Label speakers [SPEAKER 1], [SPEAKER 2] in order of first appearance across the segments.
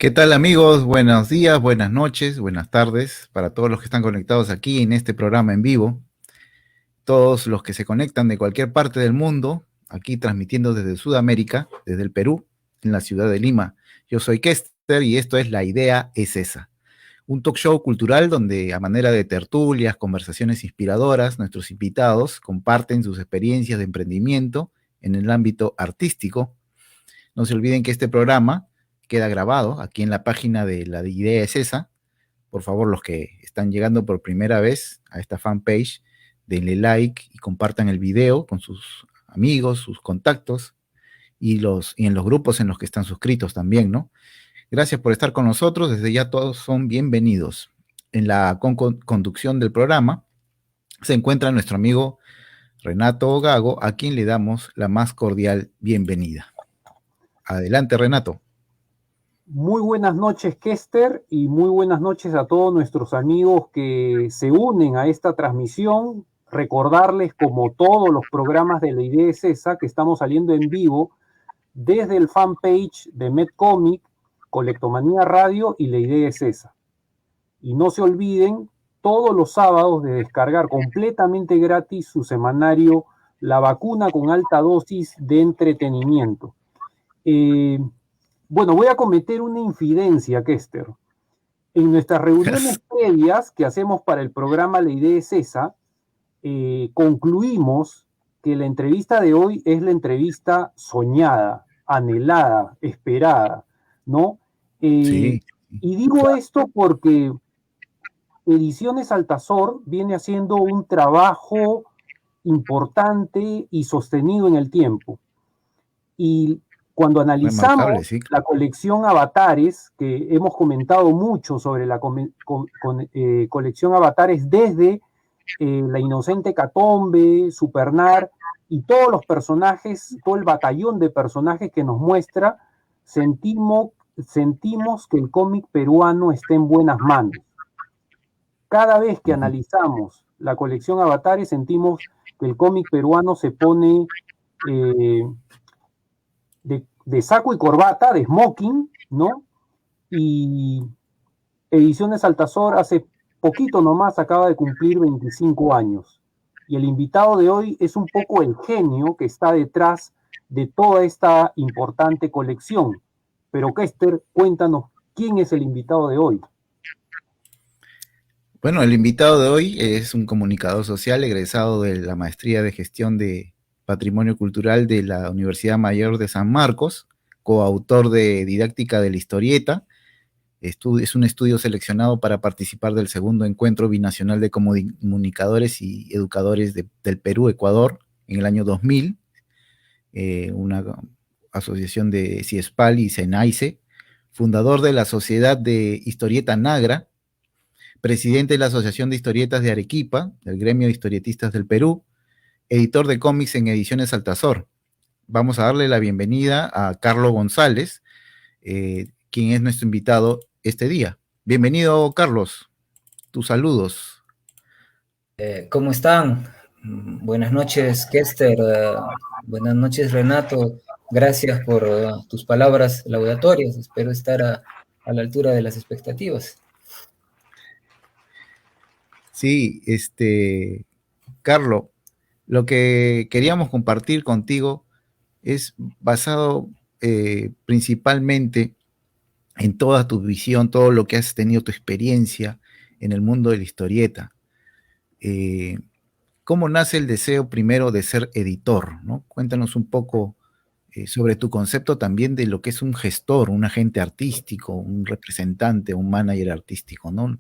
[SPEAKER 1] ¿Qué tal amigos? Buenos días, buenas noches, buenas tardes para todos los que están conectados aquí en este programa en vivo, todos los que se conectan de cualquier parte del mundo, aquí transmitiendo desde Sudamérica, desde el Perú, en la ciudad de Lima. Yo soy Kester y esto es La Idea es Esa, un talk show cultural donde a manera de tertulias, conversaciones inspiradoras, nuestros invitados comparten sus experiencias de emprendimiento en el ámbito artístico. No se olviden que este programa queda grabado aquí en la página de La Idea es Esa. Por favor, los que están llegando por primera vez a esta fanpage, denle like y compartan el video con sus amigos, sus contactos y en los grupos en los que están suscritos también, ¿no? Gracias por estar con nosotros. Desde ya todos son bienvenidos. En la conducción del programa se encuentra nuestro amigo Renato Gago, a quien le damos la más cordial bienvenida. Adelante, Renato.
[SPEAKER 2] Muy buenas noches, Kester, y muy buenas noches a todos nuestros amigos que se unen a esta transmisión. Recordarles, como todos los programas de La Idea es Esa, que estamos saliendo en vivo desde el fanpage de Medcomic, Colectomanía Radio y La Idea es Esa. Y no se olviden todos los sábados de descargar completamente gratis su semanario La Vacuna con Alta Dosis de Entretenimiento. Bueno, voy a cometer una infidencia, Kester. En nuestras reuniones previas que hacemos para el programa La Idea es Esa, concluimos que la entrevista de hoy es la entrevista soñada, anhelada, esperada, ¿no?
[SPEAKER 1] Sí.
[SPEAKER 2] Y digo esto porque Ediciones Altazor viene haciendo un trabajo importante y sostenido en el tiempo. Y cuando
[SPEAKER 1] Remarcable,
[SPEAKER 2] analizamos
[SPEAKER 1] sí.
[SPEAKER 2] la colección Avatares, que hemos comentado mucho sobre la colección Avatares desde La Inocente Hecatombe, Supernar y todos los personajes, todo el batallón de personajes que nos muestra, sentimos que el cómic peruano está en buenas manos. Cada vez que analizamos la colección Avatares, sentimos que el cómic peruano se pone de saco y corbata, de smoking, ¿no? Y Ediciones Altazor hace poquito nomás acaba de cumplir 25 años. Y el invitado de hoy es un poco el genio que está detrás de toda esta importante colección. Pero Kester, cuéntanos, ¿quién es el invitado de hoy?
[SPEAKER 1] Bueno, el invitado de hoy es un comunicador social egresado de la Maestría de Gestión de Patrimonio Cultural de la Universidad Mayor de San Marcos, coautor de Didáctica de la Historieta. Es un estudio seleccionado para participar del segundo encuentro binacional de comunicadores y educadores del Perú-Ecuador en el año 2000, una asociación de CIESPAL y SENAICE, fundador de la Sociedad de Historieta Nagra, presidente de la Asociación de Historietas de Arequipa, del Gremio de Historietistas del Perú, editor de cómics en Ediciones Altazor. Vamos a darle la bienvenida a Carlos González, quien es nuestro invitado este día. Bienvenido, Carlos. Tus saludos.
[SPEAKER 3] ¿Cómo están? Buenas noches, Kester. Buenas noches, Renato. Gracias por tus palabras laudatorias. Espero estar a la altura de las expectativas.
[SPEAKER 1] Sí, Carlos, lo que queríamos compartir contigo es basado principalmente en toda tu visión, todo lo que has tenido, tu experiencia en el mundo de la historieta. ¿Cómo nace el deseo primero de ser editor? ¿No? Cuéntanos un poco sobre tu concepto también de lo que es un gestor, un agente artístico, un representante, un manager artístico, ¿no?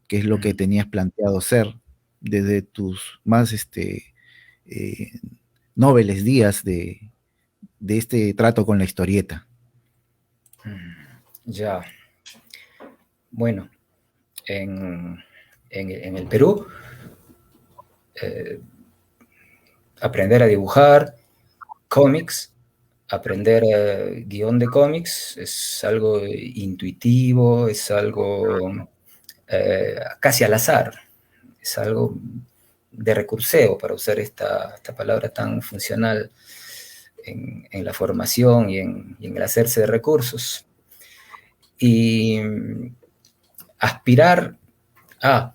[SPEAKER 1] ¿Qué es lo que tenías planteado ser desde tus más eh, nobles días de este trato con la historieta?
[SPEAKER 3] Ya. Bueno, en el Perú, aprender a dibujar cómics, aprender guión de cómics es algo intuitivo, es algo casi al azar, es algo de recurseo, para usar esta palabra tan funcional en la formación y en el hacerse de recursos. Y aspirar a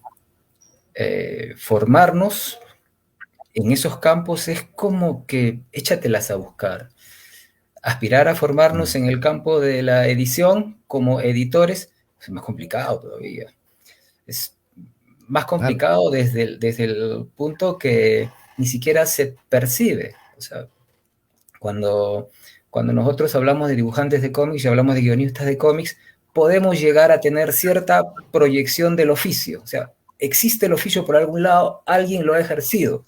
[SPEAKER 3] formarnos en esos campos es como que échatelas a buscar. Aspirar a formarnos en el campo de la edición como editores es más complicado todavía. Es más complicado desde el punto que ni siquiera se percibe. O sea, cuando nosotros hablamos de dibujantes de cómics y hablamos de guionistas de cómics, podemos llegar a tener cierta proyección del oficio. O sea, existe el oficio por algún lado, alguien lo ha ejercido.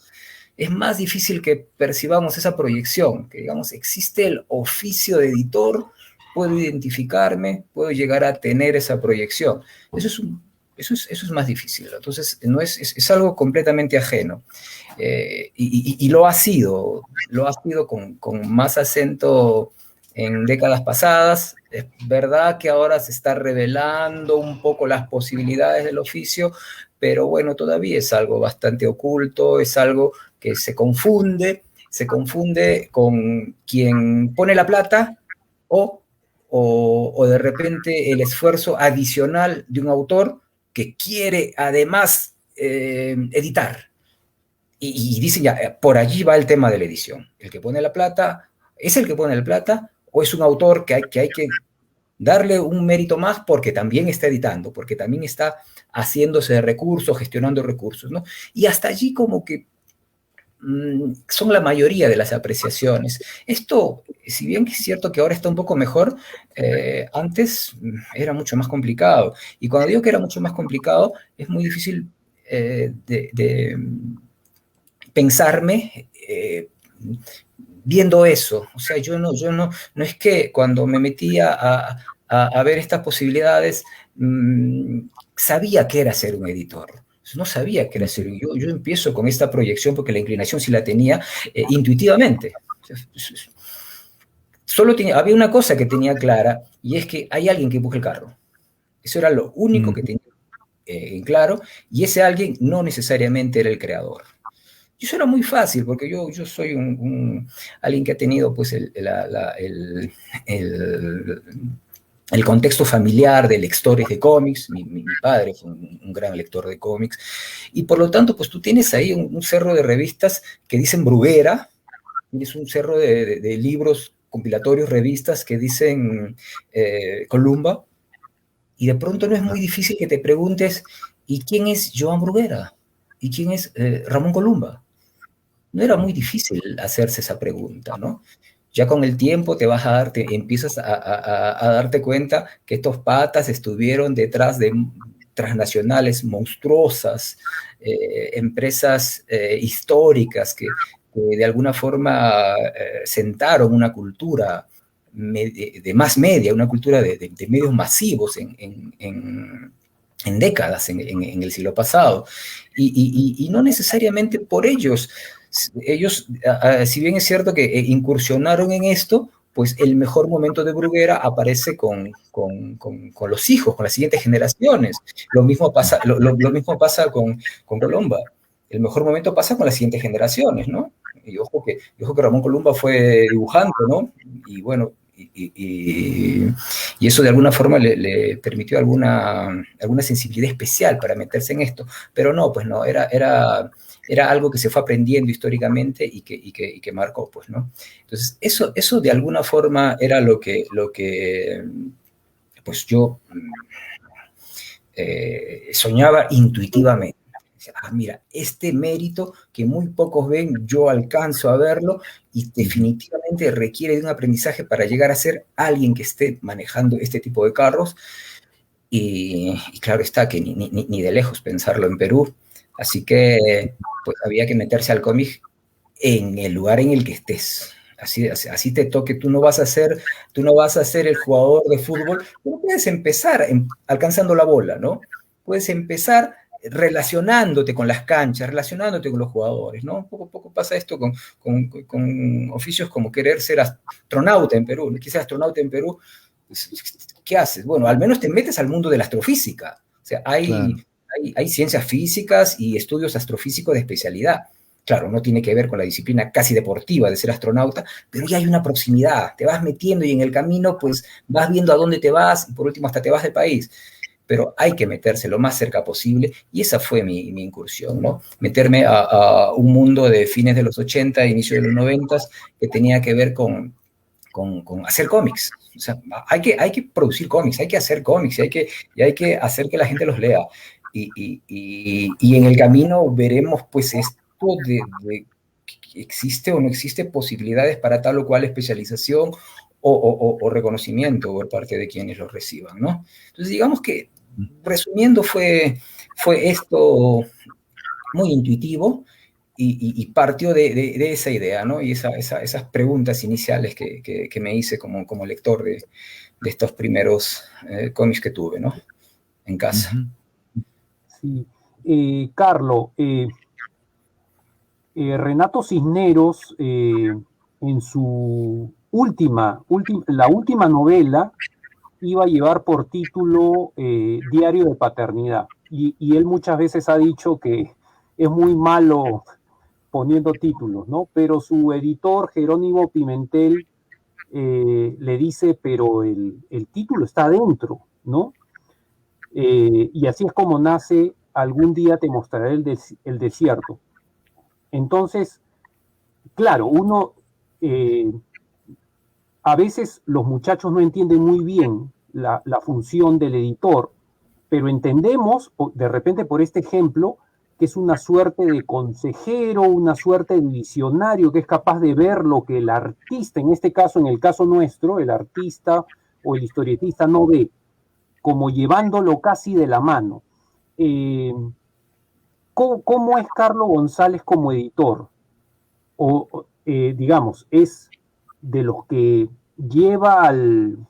[SPEAKER 3] Es más difícil que percibamos esa proyección, que digamos, existe el oficio de editor, puedo identificarme, puedo llegar a tener esa proyección. Eso es más difícil. Entonces, es algo completamente ajeno. Y lo ha sido con más acento en décadas pasadas. Es verdad que ahora se está revelando un poco las posibilidades del oficio, pero bueno, todavía es algo bastante oculto, es algo que se confunde con quien pone la plata o de repente el esfuerzo adicional de un autor que quiere además editar. Y dicen ya, por allí va el tema de la edición. El que pone la plata, ¿es el que pone la plata o es un autor que hay que darle un mérito más porque también está editando, porque también está haciéndose de recursos, gestionando recursos, ¿no? Y hasta allí como que son la mayoría de las apreciaciones. Esto, si bien es cierto que ahora está un poco mejor, antes era mucho más complicado. Y cuando digo que era mucho más complicado, es muy difícil de pensarme viendo eso. O sea, yo no es que cuando me metía a ver estas posibilidades, sabía que era ser un editor. No sabía que era ser. Yo empiezo con esta proyección porque la inclinación sí la tenía intuitivamente. Había una cosa que tenía clara y es que hay alguien que empuje el carro. Eso era lo único que tenía en claro, y ese alguien no necesariamente era el creador. Y eso era muy fácil, porque yo soy alguien que ha tenido pues el contexto familiar de lectores de cómics. Mi padre fue un gran lector de cómics, y por lo tanto pues tú tienes ahí un cerro de revistas que dicen Bruguera, tienes un cerro de libros compilatorios, revistas que dicen Columba, y de pronto no es muy difícil que te preguntes, ¿y quién es Joan Bruguera? ¿Y quién es Ramón Columba? No era muy difícil hacerse esa pregunta, ¿no? Ya con el tiempo empiezas a darte cuenta que estos patas estuvieron detrás de transnacionales monstruosas, empresas históricas que de alguna forma sentaron una cultura de más media, una cultura de medios masivos en décadas, en el siglo pasado. Y no necesariamente por ellos, si bien es cierto que incursionaron en esto, pues el mejor momento de Bruguera aparece con los hijos, con las siguientes generaciones. Lo mismo pasa con Columba. El mejor momento pasa con las siguientes generaciones, ¿no? Y ojo que Ramón Columba fue dibujante, ¿no? Y bueno, y eso de alguna forma le permitió alguna sensibilidad especial para meterse en esto. Pero no, pues no, era algo que se fue aprendiendo históricamente y que marcó, pues, ¿no? Entonces, eso de alguna forma era lo que pues yo soñaba intuitivamente. Mira, este mérito que muy pocos ven, yo alcanzo a verlo, y definitivamente requiere de un aprendizaje para llegar a ser alguien que esté manejando este tipo de carros. Y claro está que ni de lejos pensarlo en Perú. Así que pues había que meterse al cómic en el lugar en el que estés. Así te toque. Tú no vas a ser el jugador de fútbol. Tú puedes empezar alcanzando la bola, ¿no? Puedes empezar relacionándote con las canchas, relacionándote con los jugadores, ¿no? Poco a poco pasa esto con oficios como querer ser astronauta en Perú. ¿Quieres ser astronauta en Perú? ¿Qué haces? Bueno, al menos te metes al mundo de la astrofísica. O sea, hay ciencias físicas y estudios astrofísicos de especialidad. Claro, no tiene que ver con la disciplina casi deportiva de ser astronauta, pero ya hay una proximidad, te vas metiendo y en el camino pues vas viendo a dónde te vas y por último hasta te vas del país. Pero hay que meterse lo más cerca posible y esa fue mi incursión, ¿no? Meterme a un mundo de fines de los 80, inicio de los 90 que tenía que ver con hacer cómics. O sea, hay que producir cómics, hay que hacer cómics y hay que hacer que la gente los lea. Y en el camino veremos pues esto de que existe o no existe posibilidades para tal o cual especialización o reconocimiento por parte de quienes lo reciban, ¿no? Entonces, digamos que, resumiendo, fue esto muy intuitivo y partió de esa idea, ¿no? Y esas preguntas iniciales que me hice como lector de estos primeros cómics que tuve, ¿no? En casa.
[SPEAKER 2] Sí. Carlos, Renato Cisneros, en su la última novela, iba a llevar por título Diario de Paternidad. Y él muchas veces ha dicho que es muy malo poniendo títulos, ¿no? Pero su editor, Jerónimo Pimentel, le dice, pero el título está adentro, ¿no? Y así es como nace Algún día te mostraré el desierto. Entonces, claro, a veces los muchachos no entienden muy bien la función del editor, pero entendemos, de repente por este ejemplo, que es una suerte de consejero, una suerte de visionario que es capaz de ver lo que el artista, en este caso, en el caso nuestro, el artista o el historietista no ve, como llevándolo casi de la mano. ¿Cómo es Carlos González como editor? Digamos, es de los que lleva al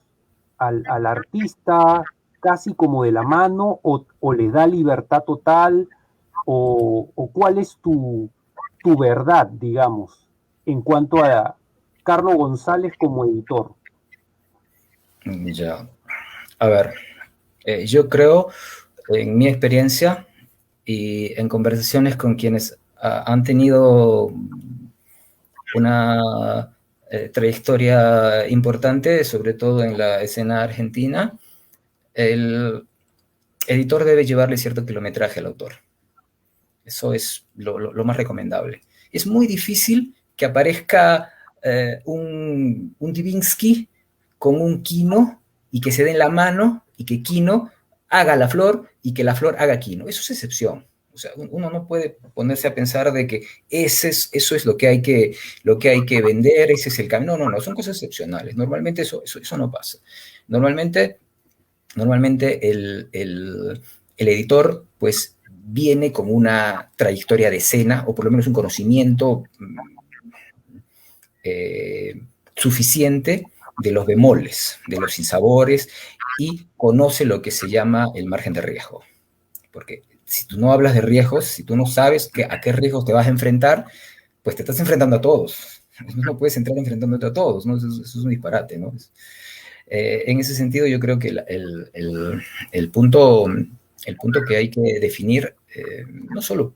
[SPEAKER 2] artista casi como de la mano o le da libertad total o cuál es tu verdad, digamos, en cuanto a Carlos González como editor.
[SPEAKER 3] Ya, a ver, yo creo, en mi experiencia y en conversaciones con quienes han tenido una trayectoria importante, sobre todo en la escena argentina, el editor debe llevarle cierto kilometraje al autor. Eso es lo más recomendable. Es muy difícil que aparezca un Divinsky con un Quino y que se den la mano y que Quino haga la flor y que la flor haga Quino. Eso es excepción. O sea, uno no puede ponerse a pensar de que eso es lo que hay que vender, ese es el camino. No, son cosas excepcionales. Normalmente eso no pasa. Normalmente el editor, pues, viene con una trayectoria de escena, o por lo menos un conocimiento suficiente de los bemoles, de los sinsabores, y conoce lo que se llama el margen de riesgo. Porque si tú no hablas de riesgos, si tú no sabes a qué riesgos te vas a enfrentar, pues te estás enfrentando a todos. No puedes entrar enfrentándote a todos, ¿no? Eso es un disparate, ¿no? En ese sentido, yo creo que el punto que hay que definir, no solo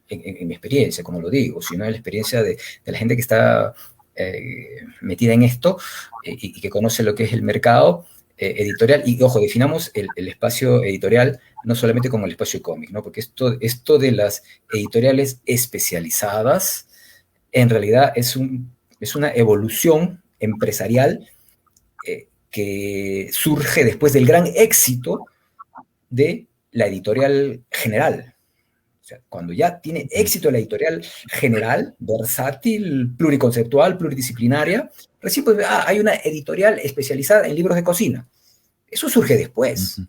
[SPEAKER 3] en mi experiencia, como lo digo, sino en la experiencia de la gente que está metida en esto y que conoce lo que es el mercado editorial. Y ojo, definamos el espacio editorial no solamente como el espacio cómic, ¿no? Porque esto de las editoriales especializadas en realidad es una evolución empresarial que surge después del gran éxito de la editorial general. O sea, cuando ya tiene éxito la editorial general, versátil, pluriconceptual, pluridisciplinaria, recién pues, hay una editorial especializada en libros de cocina. Eso surge después.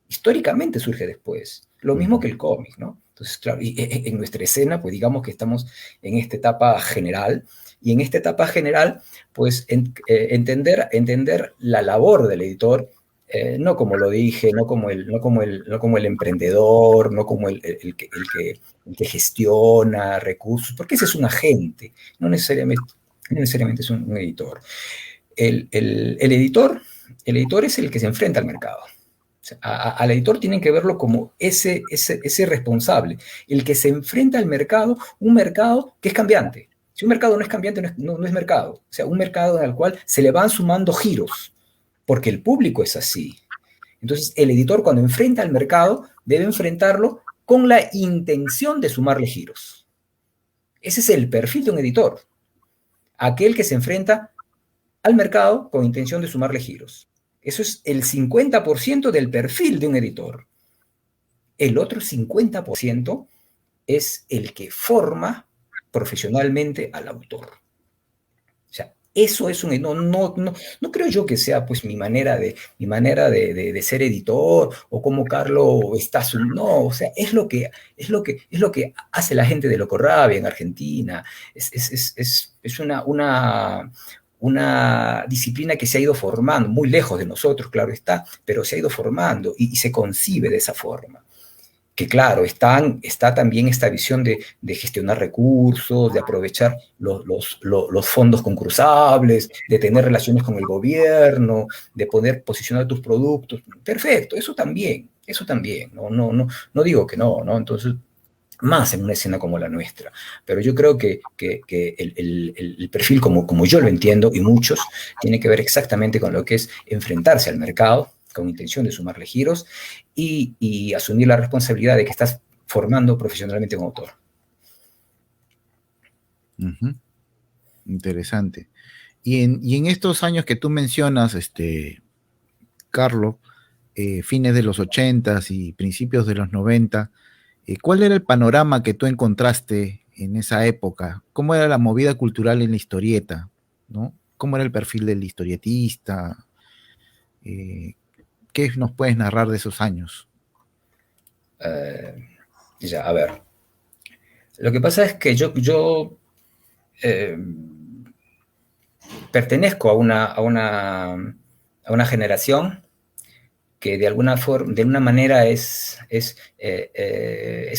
[SPEAKER 3] Históricamente surge después. Lo mismo que el cómic, ¿no? Entonces, claro, y en nuestra escena, pues digamos que estamos en esta etapa general, y en esta etapa general, pues entender la labor del editor, no como lo dije, no como el emprendedor, no como el que gestiona recursos, porque ese es un agente, no necesariamente es un editor. El editor es el que se enfrenta al mercado. sea, al editor tienen que verlo como ese responsable, el que se enfrenta al mercado, un mercado que es cambiante. Si un mercado no es cambiante, no es mercado. O sea, un mercado al cual se le van sumando giros, porque el público es así. Entonces, el editor cuando enfrenta al mercado debe enfrentarlo con la intención de sumarle giros. Ese es el perfil de un editor. Aquel que se enfrenta al mercado con intención de sumarle giros. Eso es el 50% del perfil de un editor. El otro 50% es el que forma profesionalmente al autor. O sea, eso es un... No creo yo que sea pues mi manera de ser editor o como Carlos está... No, o sea, es lo que hace la gente de Locorrabia en Argentina. Es una disciplina que se ha ido formando, muy lejos de nosotros, claro está, pero se ha ido formando y se concibe de esa forma. Que claro, está también esta visión de gestionar recursos, de aprovechar los fondos concursables, de tener relaciones con el gobierno, de poder posicionar tus productos. Perfecto, eso también, no digo que no, ¿no? Entonces, más en una escena como la nuestra. Pero yo creo que el perfil, como yo lo entiendo, y muchos, tiene que ver exactamente con lo que es enfrentarse al mercado, con intención de sumarle giros, y asumir la responsabilidad de que estás formando profesionalmente como autor.
[SPEAKER 1] Interesante. Y en estos años que tú mencionas, Carlos, fines de los 80s y principios de los 90, ¿cuál era el panorama que tú encontraste en esa época? ¿Cómo era la movida cultural en la historieta? ¿No? ¿Cómo era el perfil del historietista? ¿Qué nos puedes narrar de esos años?
[SPEAKER 3] A ver. Lo que pasa es que yo pertenezco a una generación que de alguna manera es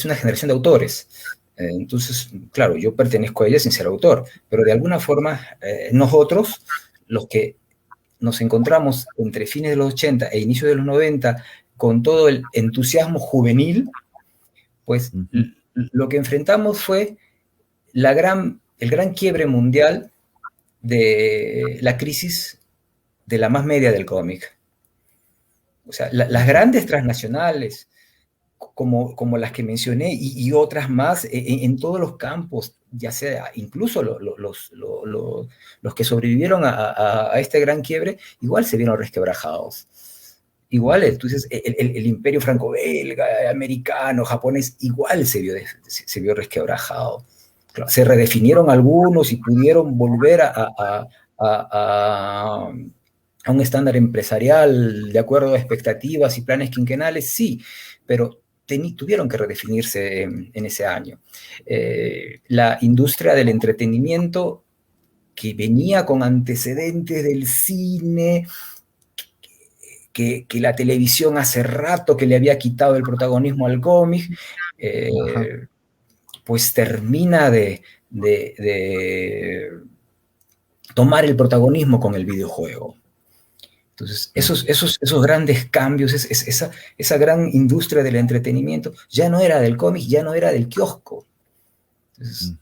[SPEAKER 3] una generación de autores. Entonces, claro, yo pertenezco a ella sin ser autor, pero de alguna forma nosotros, los que nos encontramos entre fines de los 80 e inicios de los 90 con todo el entusiasmo juvenil, pues lo que enfrentamos fue el gran quiebre mundial de la crisis de la más media del cómic. O sea, las grandes transnacionales, como las que mencioné, y otras más en todos los campos, ya sea incluso los que sobrevivieron a este gran quiebre, igual se vieron resquebrajados. Igual, entonces, el imperio franco-belga, americano, japonés, igual se vio resquebrajado. Claro, se redefinieron algunos y pudieron volver a un estándar empresarial de acuerdo a expectativas y planes quinquenales, sí, pero tuvieron que redefinirse en ese año. La industria del entretenimiento, que venía con antecedentes del cine, que la televisión hace rato que le había quitado el protagonismo al cómic, pues termina de tomar el protagonismo con el videojuego. Entonces, esos grandes cambios, esa gran industria del entretenimiento, ya no era del cómic, ya no era del kiosco. Entonces,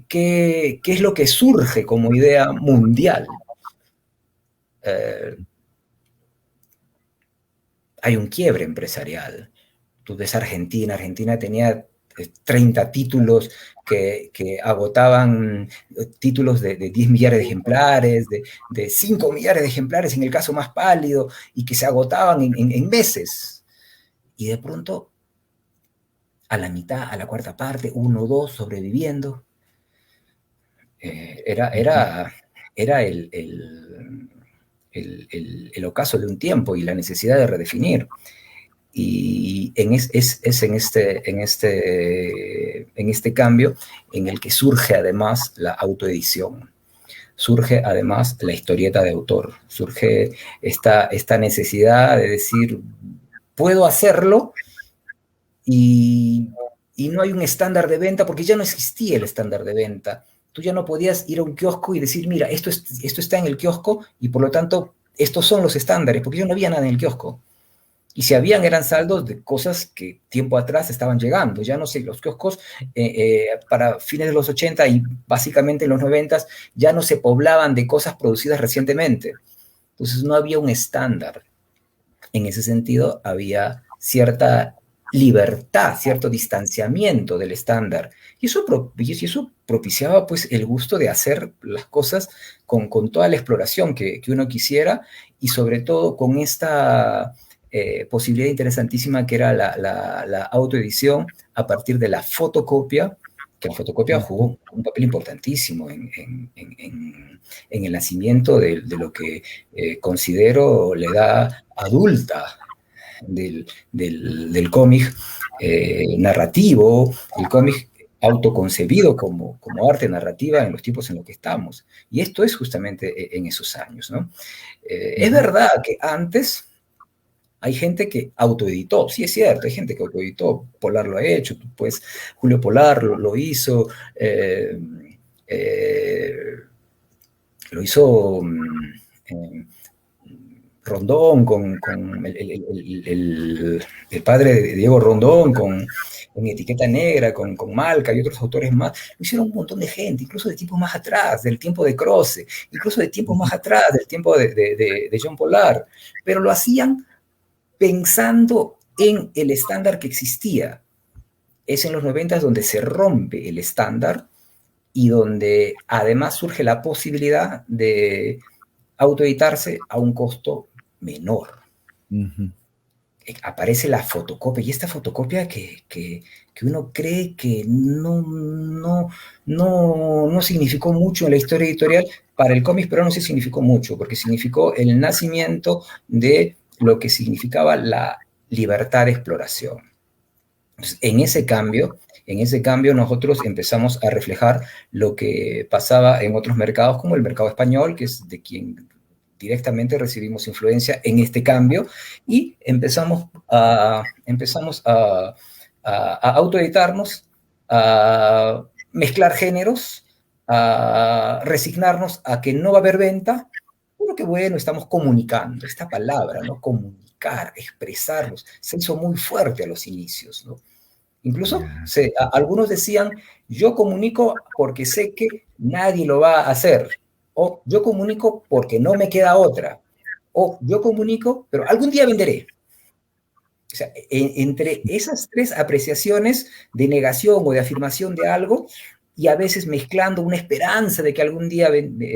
[SPEAKER 3] ¿qué es lo que surge como idea mundial? Hay un quiebre empresarial. Tú ves Argentina tenía 30 títulos que agotaban títulos de 10 millares de ejemplares, de 5 millares de ejemplares en el caso más pálido, y que se agotaban en meses. Y de pronto, a la mitad, a la cuarta parte, 1 o 2 sobreviviendo. Era el ocaso de un tiempo y la necesidad de redefinir. Y es en este cambio en el que surge además la autoedición, surge además la historieta de autor, surge esta necesidad de decir, puedo hacerlo y no hay un estándar de venta, porque ya no existía el estándar de venta. Tú ya no podías ir a un kiosco y decir, mira, esto está en el kiosco y por lo tanto estos son los estándares, porque ya no había nada en el kiosco. Y si habían, eran saldos de cosas que tiempo atrás estaban llegando. Ya no sé, los kioscos para fines de los 80 y básicamente en los 90 ya no se poblaban de cosas producidas recientemente. Entonces no había un estándar. En ese sentido, había cierta libertad, cierto distanciamiento del estándar. Y eso propiciaba pues el gusto de hacer las cosas con toda la exploración que uno quisiera y sobre todo con esta posibilidad interesantísima que era la autoedición a partir de la fotocopia, que la fotocopia jugó un papel importantísimo en el nacimiento de lo que considero la edad adulta del cómic narrativo, el cómic autoconcebido como arte narrativa en los tiempos en los que estamos. Y esto es justamente en esos años, ¿no? Es verdad que antes hay gente que autoeditó, sí es cierto, hay gente que autoeditó, Polar lo ha hecho, pues Julio Polar lo hizo, lo hizo Rondón con el padre de Diego Rondón, en Etiqueta Negra, con Malca y otros autores más, lo hicieron un montón de gente, incluso de tiempos más atrás, del tiempo de Croce, incluso de tiempos más atrás, del tiempo de John Polar, pero lo hacían pensando en el estándar que existía. Es en los 90 donde se rompe el estándar y donde además surge la posibilidad de autoeditarse a un costo menor. Aparece la fotocopia, y esta fotocopia que uno cree que no significó mucho en la historia editorial, para el cómic peruano sí significó mucho, porque significó el nacimiento de lo que significaba la libertad de exploración. Entonces, en ese cambio nosotros empezamos a reflejar lo que pasaba en otros mercados, como el mercado español, que es de quien directamente recibimos influencia en este cambio, y empezamos a autoeditarnos, a mezclar géneros, a resignarnos a que no va a haber venta, pero que bueno, estamos comunicando, esta palabra, ¿no? Comunicar, expresarnos, se hizo muy fuerte a los inicios, ¿no? Incluso algunos decían, yo comunico porque sé que nadie lo va a hacer, o yo comunico porque no me queda otra, o yo comunico, pero algún día venderé. O sea, entre esas tres apreciaciones de negación o de afirmación de algo, y a veces mezclando una esperanza de que algún día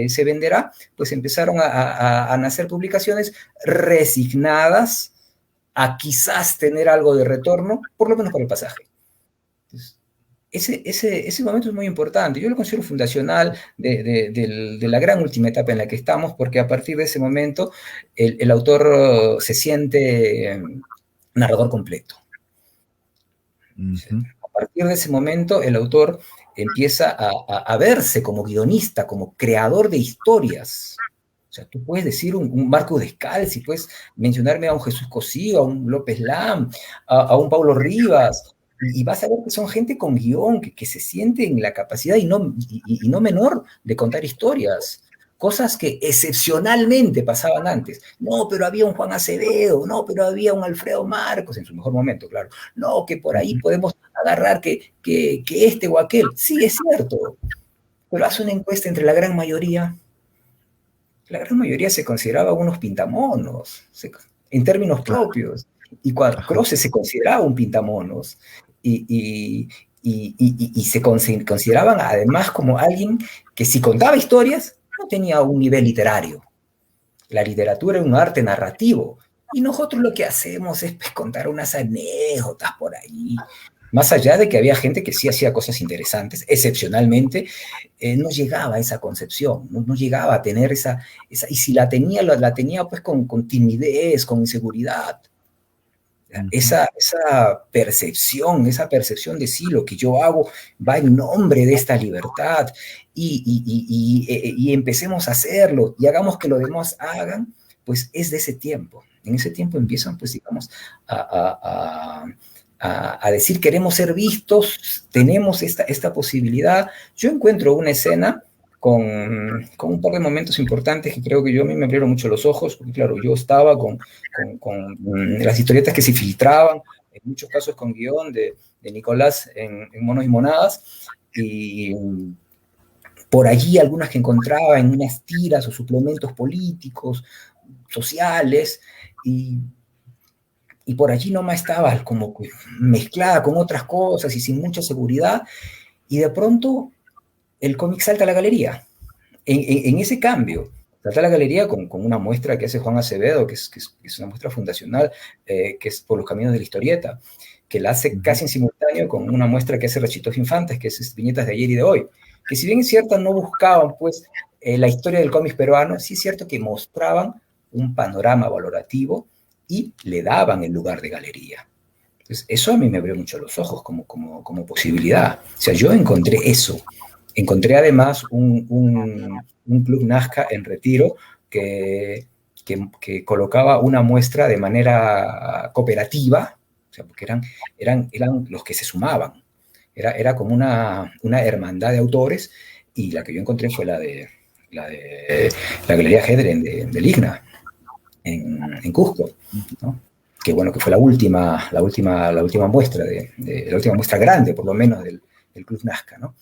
[SPEAKER 3] se venderá, pues empezaron a nacer publicaciones resignadas a quizás tener algo de retorno, por lo menos para el pasaje. Entonces, ese momento es muy importante. Yo lo considero fundacional de la gran última etapa en la que estamos, porque a partir de ese momento el autor se siente narrador completo. A partir de ese momento el autor empieza a verse como guionista, como creador de historias. O sea, tú puedes decir un Marco Descalzi, puedes mencionarme a un Jesús Cosío, a un López Lam, a un Paulo Rivas, y vas a ver que son gente con guión, que se siente en la capacidad y no menor de contar historias. Cosas que excepcionalmente pasaban antes. No, pero había un Juan Acevedo, no, pero había un Alfredo Marcos, en su mejor momento, claro. No, que por ahí podemos agarrar que este o aquel. Sí, es cierto, pero haz una encuesta entre la gran mayoría se consideraba unos pintamonos, en términos propios. Y cuando Croce se consideraba un pintamonos, y se consideraban además como alguien que si contaba historias, no tenía un nivel literario. La literatura es un arte narrativo. Y nosotros lo que hacemos es pues, contar unas anécdotas por ahí. Más allá de que había gente que sí hacía cosas interesantes, excepcionalmente, no llegaba a esa concepción, no llegaba a tener esa y si la tenía pues con timidez, con inseguridad. Esa percepción de sí, lo que yo hago va en nombre de esta libertad y empecemos a hacerlo y hagamos que los demás hagan, pues es de ese tiempo. En ese tiempo empiezan, pues digamos, a decir queremos ser vistos, tenemos esta posibilidad. Yo encuentro una escena con un par de momentos importantes que creo que a mí me abrieron mucho los ojos, porque claro, yo estaba con las historietas que se filtraban, en muchos casos con guión de Nicolás en Monos y Monadas, y por allí algunas que encontraba en unas tiras o suplementos políticos, sociales, y por allí nomás estaba como mezclada con otras cosas y sin mucha seguridad, y de pronto el cómic salta a la galería. En ese cambio, salta a la galería con una muestra que hace Juan Acevedo, que es una muestra fundacional, que es Por los Caminos de la Historieta, que la hace casi en simultáneo con una muestra que hace Rachitoff Infantes, que es Viñetas de Ayer y de Hoy, que si bien es cierto no buscaban pues la historia del cómic peruano, sí es cierto que mostraban un panorama valorativo y le daban el lugar de galería. Entonces, eso a mí me abrió mucho los ojos como posibilidad. O sea, yo encontré eso. Encontré además un Club Nazca en Retiro que colocaba una muestra de manera cooperativa, o sea, porque eran los que se sumaban. Era como una hermandad de autores, y la que yo encontré fue la de la Galería Hedren del IGNA en Cusco, ¿no? Que bueno, que fue la última muestra, la última muestra grande, por lo menos, del Club Nazca, ¿no?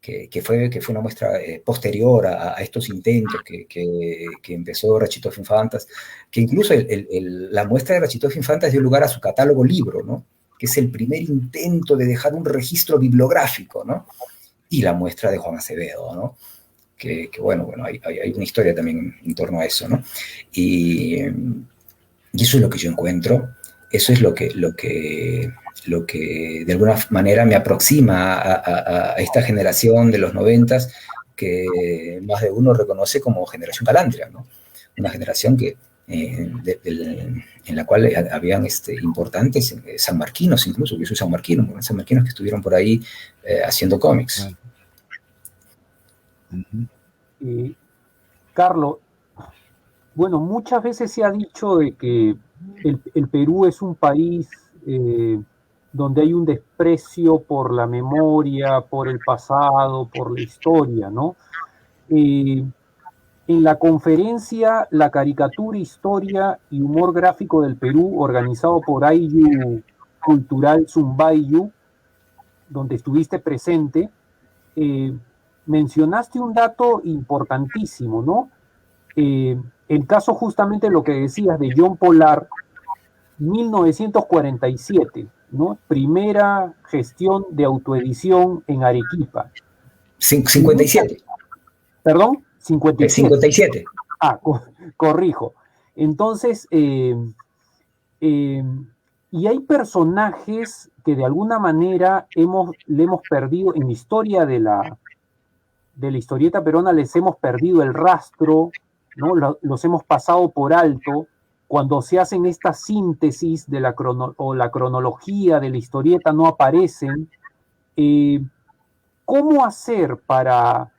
[SPEAKER 3] Que fue una muestra posterior a estos intentos que empezó Rachitoff Infantas, que incluso la muestra de Rachitoff Infantas dio lugar a su catálogo libro, ¿no? Que es el primer intento de dejar un registro bibliográfico, ¿no? Y la muestra de Juan Acevedo, ¿no? Que bueno, hay una historia también en torno a eso, ¿no? Y eso es lo que yo encuentro, eso es lo que de alguna manera me aproxima a esta generación de los 90s que más de uno reconoce como generación Calandria, ¿no? Una generación en la cual habían importantes sanmarquinos, incluso, yo soy sanmarquino, sanmarquinos que estuvieron por ahí haciendo cómics.
[SPEAKER 2] Carlos, bueno, muchas veces se ha dicho de que el Perú es un país donde hay un desprecio por la memoria, por el pasado, por la historia, ¿no? En la conferencia La caricatura, historia y humor gráfico del Perú, organizado por Ayllu Cultural Zumbayu, donde estuviste presente, mencionaste un dato importantísimo, ¿no? El caso justamente lo que decías de John Polar, 1947, ¿no? Primera gestión de autoedición en Arequipa.
[SPEAKER 3] 57.
[SPEAKER 2] ¿Perdón? 57.
[SPEAKER 3] 57.
[SPEAKER 2] Corrijo. Entonces, y hay personajes que de alguna manera le hemos perdido en la historia de la historieta peruana, les hemos perdido el rastro, ¿no? Los hemos pasado por alto. Cuando se hacen esta síntesis de la cronología de la historieta no aparecen. ¿Cómo hacer para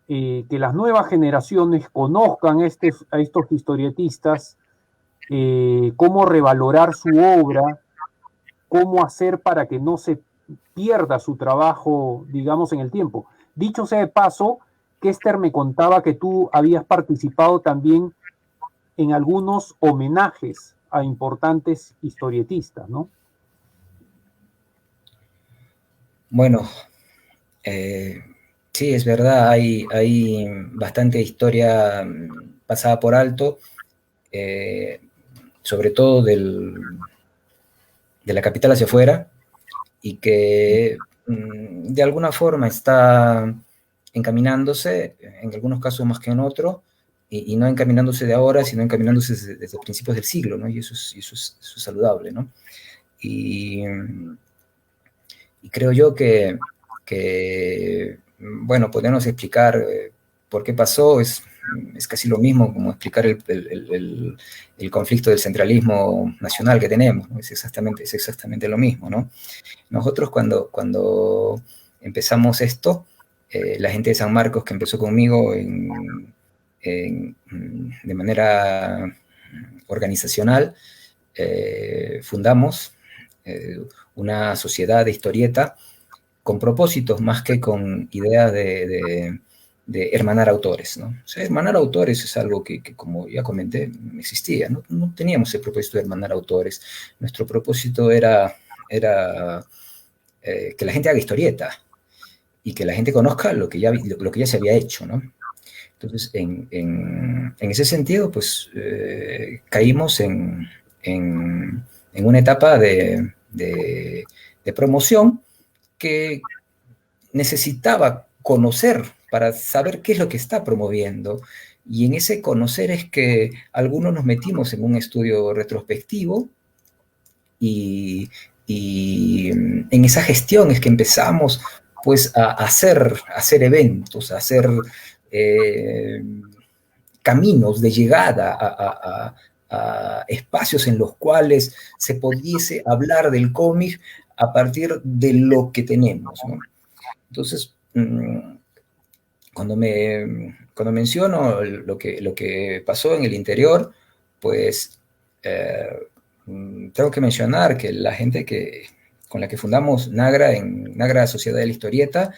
[SPEAKER 2] que las nuevas generaciones conozcan a estos historietistas? ¿Cómo revalorar su obra? ¿Cómo hacer para que no se pierda su trabajo, digamos, en el tiempo? Dicho sea de paso, Kester me contaba que tú habías participado también en algunos homenajes a importantes historietistas, ¿no?
[SPEAKER 3] Bueno, sí, es verdad, hay bastante historia pasada por alto, sobre todo de la capital hacia afuera, y que de alguna forma está encaminándose, en algunos casos más que en otros, y no encaminándose de ahora, sino encaminándose desde principios del siglo, ¿no? Y eso es saludable, ¿no? Y creo yo que bueno, podernos explicar por qué pasó es casi lo mismo como explicar el conflicto del centralismo nacional que tenemos, ¿no? Es exactamente lo mismo, ¿no? Nosotros cuando empezamos esto, la gente de San Marcos que empezó conmigo de manera organizacional, fundamos una sociedad de historieta con propósitos más que con ideas de hermanar autores, ¿no? O sea, hermanar autores es algo que como ya comenté, no existía, ¿no? No teníamos el propósito de hermanar autores. Nuestro propósito era que la gente haga historieta y que la gente conozca lo que ya se había hecho, ¿no? Entonces, en ese sentido, pues, caímos en una etapa de promoción que necesitaba conocer para saber qué es lo que está promoviendo. Y en ese conocer es que algunos nos metimos en un estudio retrospectivo y en esa gestión es que empezamos pues a hacer eventos, a hacer caminos de llegada a espacios en los cuales se pudiese hablar del cómic a partir de lo que tenemos, ¿no? Entonces, cuando menciono lo que pasó en el interior, pues tengo que mencionar que la gente con la que fundamos Nagra, en Nagra Sociedad de la Historieta,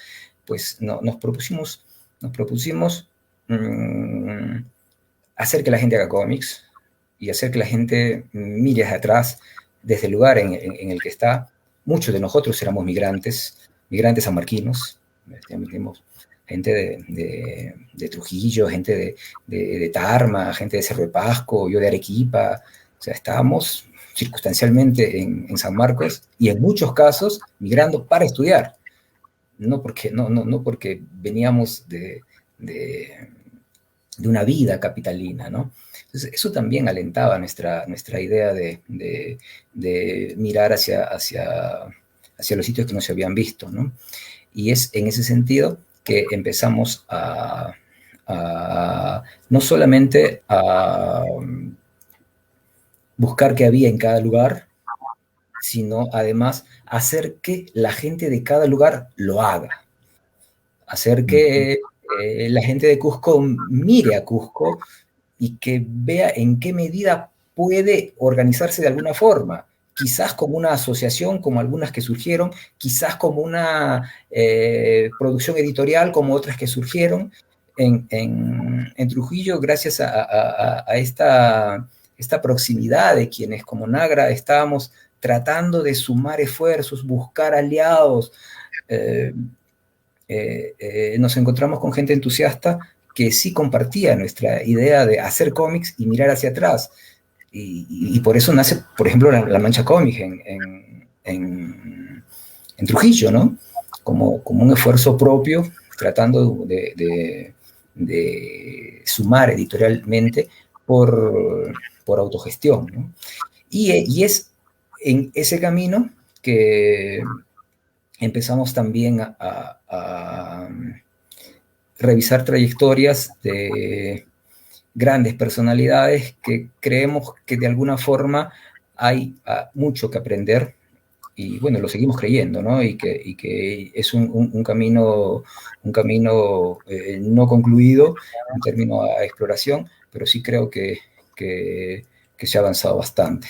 [SPEAKER 3] pues nos propusimos hacer que la gente haga cómics y hacer que la gente mire hacia atrás desde el lugar en el que está. Muchos de nosotros éramos migrantes sanmarquinos, gente de Trujillo, gente de Tarma, gente de Cerro de Pasco, yo de Arequipa. O sea, estábamos circunstancialmente en San Marcos y en muchos casos migrando para estudiar, no porque veníamos de una vida capitalina, ¿no? Entonces, eso también alentaba nuestra idea de mirar hacia los sitios que no se habían visto, ¿no? Y es en ese sentido que empezamos no solamente a buscar qué había en cada lugar, sino además hacer que la gente de cada lugar lo haga. Hacer que la gente de Cusco mire a Cusco y que vea en qué medida puede organizarse de alguna forma. Quizás como una asociación, como algunas que surgieron, quizás como una producción editorial, como otras que surgieron en Trujillo, gracias a esta proximidad de quienes como Nagra estábamos tratando de sumar esfuerzos, buscar aliados. Nos encontramos con gente entusiasta que sí compartía nuestra idea de hacer cómics y mirar hacia atrás. Y por eso nace, por ejemplo, la Mancha Cómic en Trujillo, ¿no? Como un esfuerzo propio, tratando de sumar editorialmente por autogestión, ¿no? Y es en ese camino que empezamos también a revisar trayectorias de grandes personalidades que creemos que de alguna forma hay mucho que aprender y bueno, lo seguimos creyendo, ¿no? Y que es un camino no concluido, un término a exploración, pero sí creo que se ha avanzado bastante.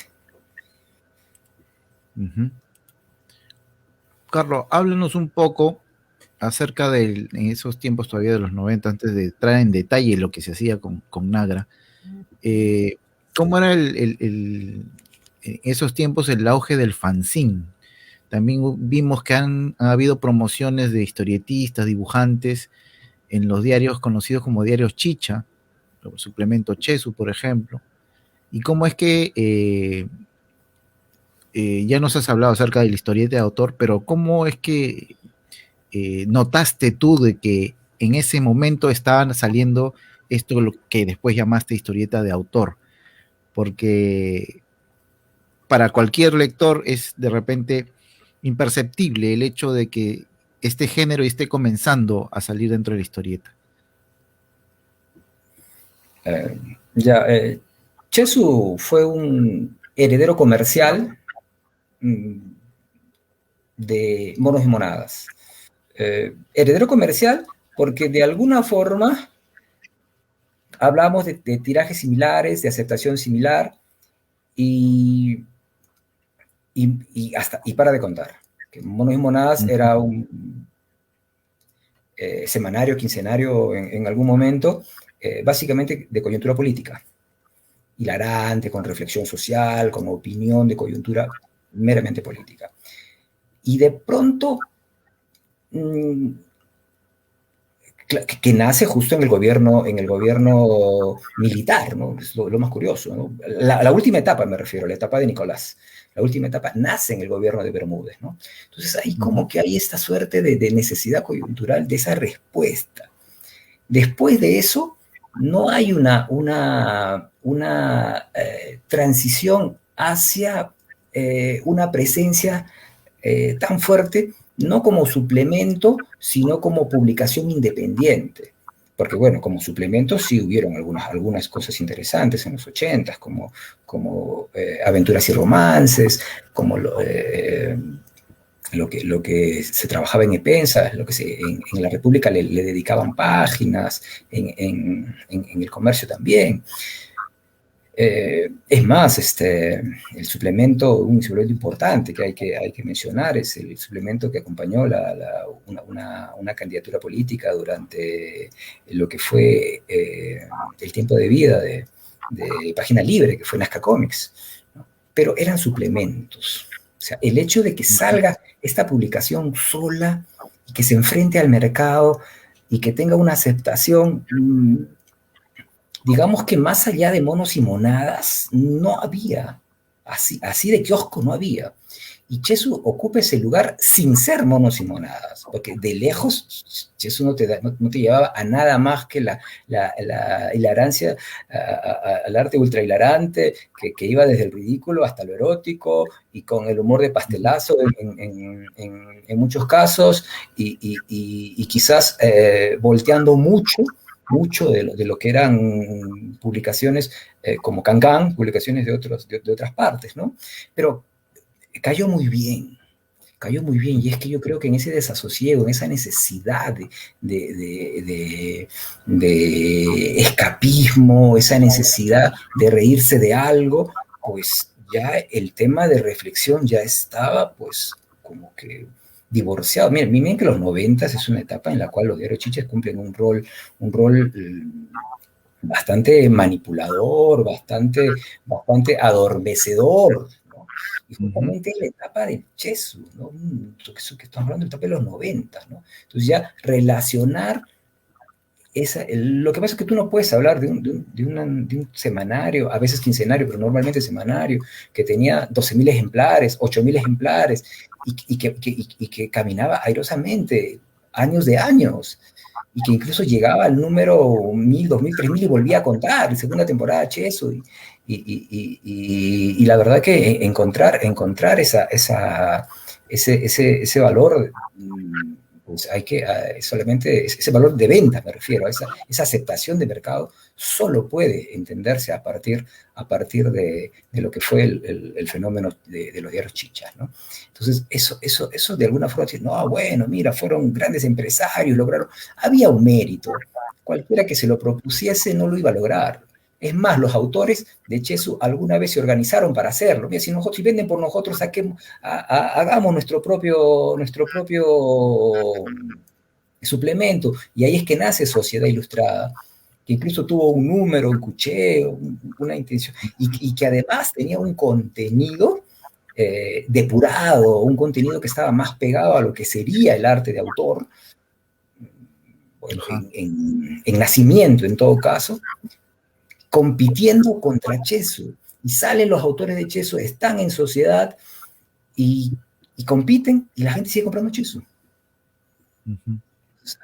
[SPEAKER 1] Carlos, háblanos un poco acerca en esos tiempos todavía de los 90, antes de entrar en detalle lo que se hacía con Nagra. ¿Cómo era en esos tiempos el auge del fanzine? También vimos que han habido promociones de historietistas, dibujantes, en los diarios conocidos como diarios Chicha, el suplemento Chesu, por ejemplo. ¿Y cómo es que ya nos has hablado acerca del historieta de autor, pero cómo es que notaste tú de que en ese momento estaban saliendo esto lo que después llamaste historieta de autor? Porque para cualquier lector es de repente imperceptible el hecho de que este género esté comenzando a salir dentro de la historieta.
[SPEAKER 3] Chesu fue un heredero comercial de Monos y Monadas. Heredero comercial porque de alguna forma hablamos de tirajes similares, de aceptación similar y para de contar. Que Monos y Monadas era semanario, quincenario en algún momento, básicamente de coyuntura política, hilarante, con reflexión social, con opinión de coyuntura meramente política. Y de pronto, que nace justo en el gobierno militar, ¿no? Es lo más curioso, ¿no? La última etapa, me refiero, la etapa de Nicolás. La última etapa nace en el gobierno de Bermúdez, ¿no? Entonces ahí como que hay esta suerte de necesidad coyuntural de esa respuesta. Después de eso, no hay una transición hacia una presencia tan fuerte, no como suplemento, sino como publicación independiente. Porque, bueno, como suplemento sí hubieron algunas cosas interesantes en los 80s, como Aventuras y Romances, como lo que se trabajaba en Epensa, en La República le dedicaban páginas, en El Comercio también. Es más, un suplemento importante que hay que mencionar es el suplemento que acompañó una candidatura política durante lo que fue el tiempo de vida de Página Libre, que fue Nazca Comics, ¿no? Pero eran suplementos. O sea, el hecho de que salga esta publicación sola y que se enfrente al mercado y que tenga una aceptación, digamos que más allá de monos y monadas, no había. Así de kiosco no había. Y Chesu ocupa ese lugar sin ser monos y monadas, porque de lejos Chesu no te llevaba a nada más que la hilarancia, al arte ultra hilarante, que iba desde el ridículo hasta lo erótico, y con el humor de pastelazo en muchos casos, y quizás volteando mucho de lo que eran publicaciones como Cancán, publicaciones de otras partes, ¿no? Pero cayó muy bien, y es que yo creo que en ese desasosiego, en esa necesidad de escapismo, esa necesidad de reírse de algo, pues ya el tema de reflexión ya estaba, pues, como que divorciado. Miren que los 90s es una etapa en la cual los diarios chiches cumplen un rol bastante manipulador, bastante adormecedor, ¿no? Y justamente es la etapa del Chesu, ¿no? Eso que estamos hablando de la etapa de los 90, ¿no? Entonces ya relacionar lo que pasa es que tú no puedes hablar de un semanario, a veces quincenario, pero normalmente semanario, que tenía 12.000 ejemplares, 8.000 ejemplares, y que caminaba airosamente años de años, y que incluso llegaba al número 1.000, 2.000, 3.000 y volvía a contar, segunda temporada Chesu, y la verdad que encontrar ese valor, pues hay que solamente ese valor de venta, me refiero, a esa aceptación de mercado, solo puede entenderse a partir de lo que fue el fenómeno de los diarios chichas, ¿no? Entonces, eso de alguna forma, no, bueno, mira, fueron grandes empresarios, lograron, había un mérito, cualquiera que se lo propusiese no lo iba a lograr. Es más, los autores de Chesu alguna vez se organizaron para hacerlo. Mira, si venden por nosotros, hagamos nuestro propio suplemento. Y ahí es que nace Sociedad Ilustrada, que incluso tuvo un número, un cucheo, una intención, y que además tenía un contenido depurado, un contenido que estaba más pegado a lo que sería el arte de autor, bueno, en nacimiento en todo caso, compitiendo contra Chesu. Y salen los autores de Chesu, están en sociedad y compiten, y la gente sigue comprando Chesu.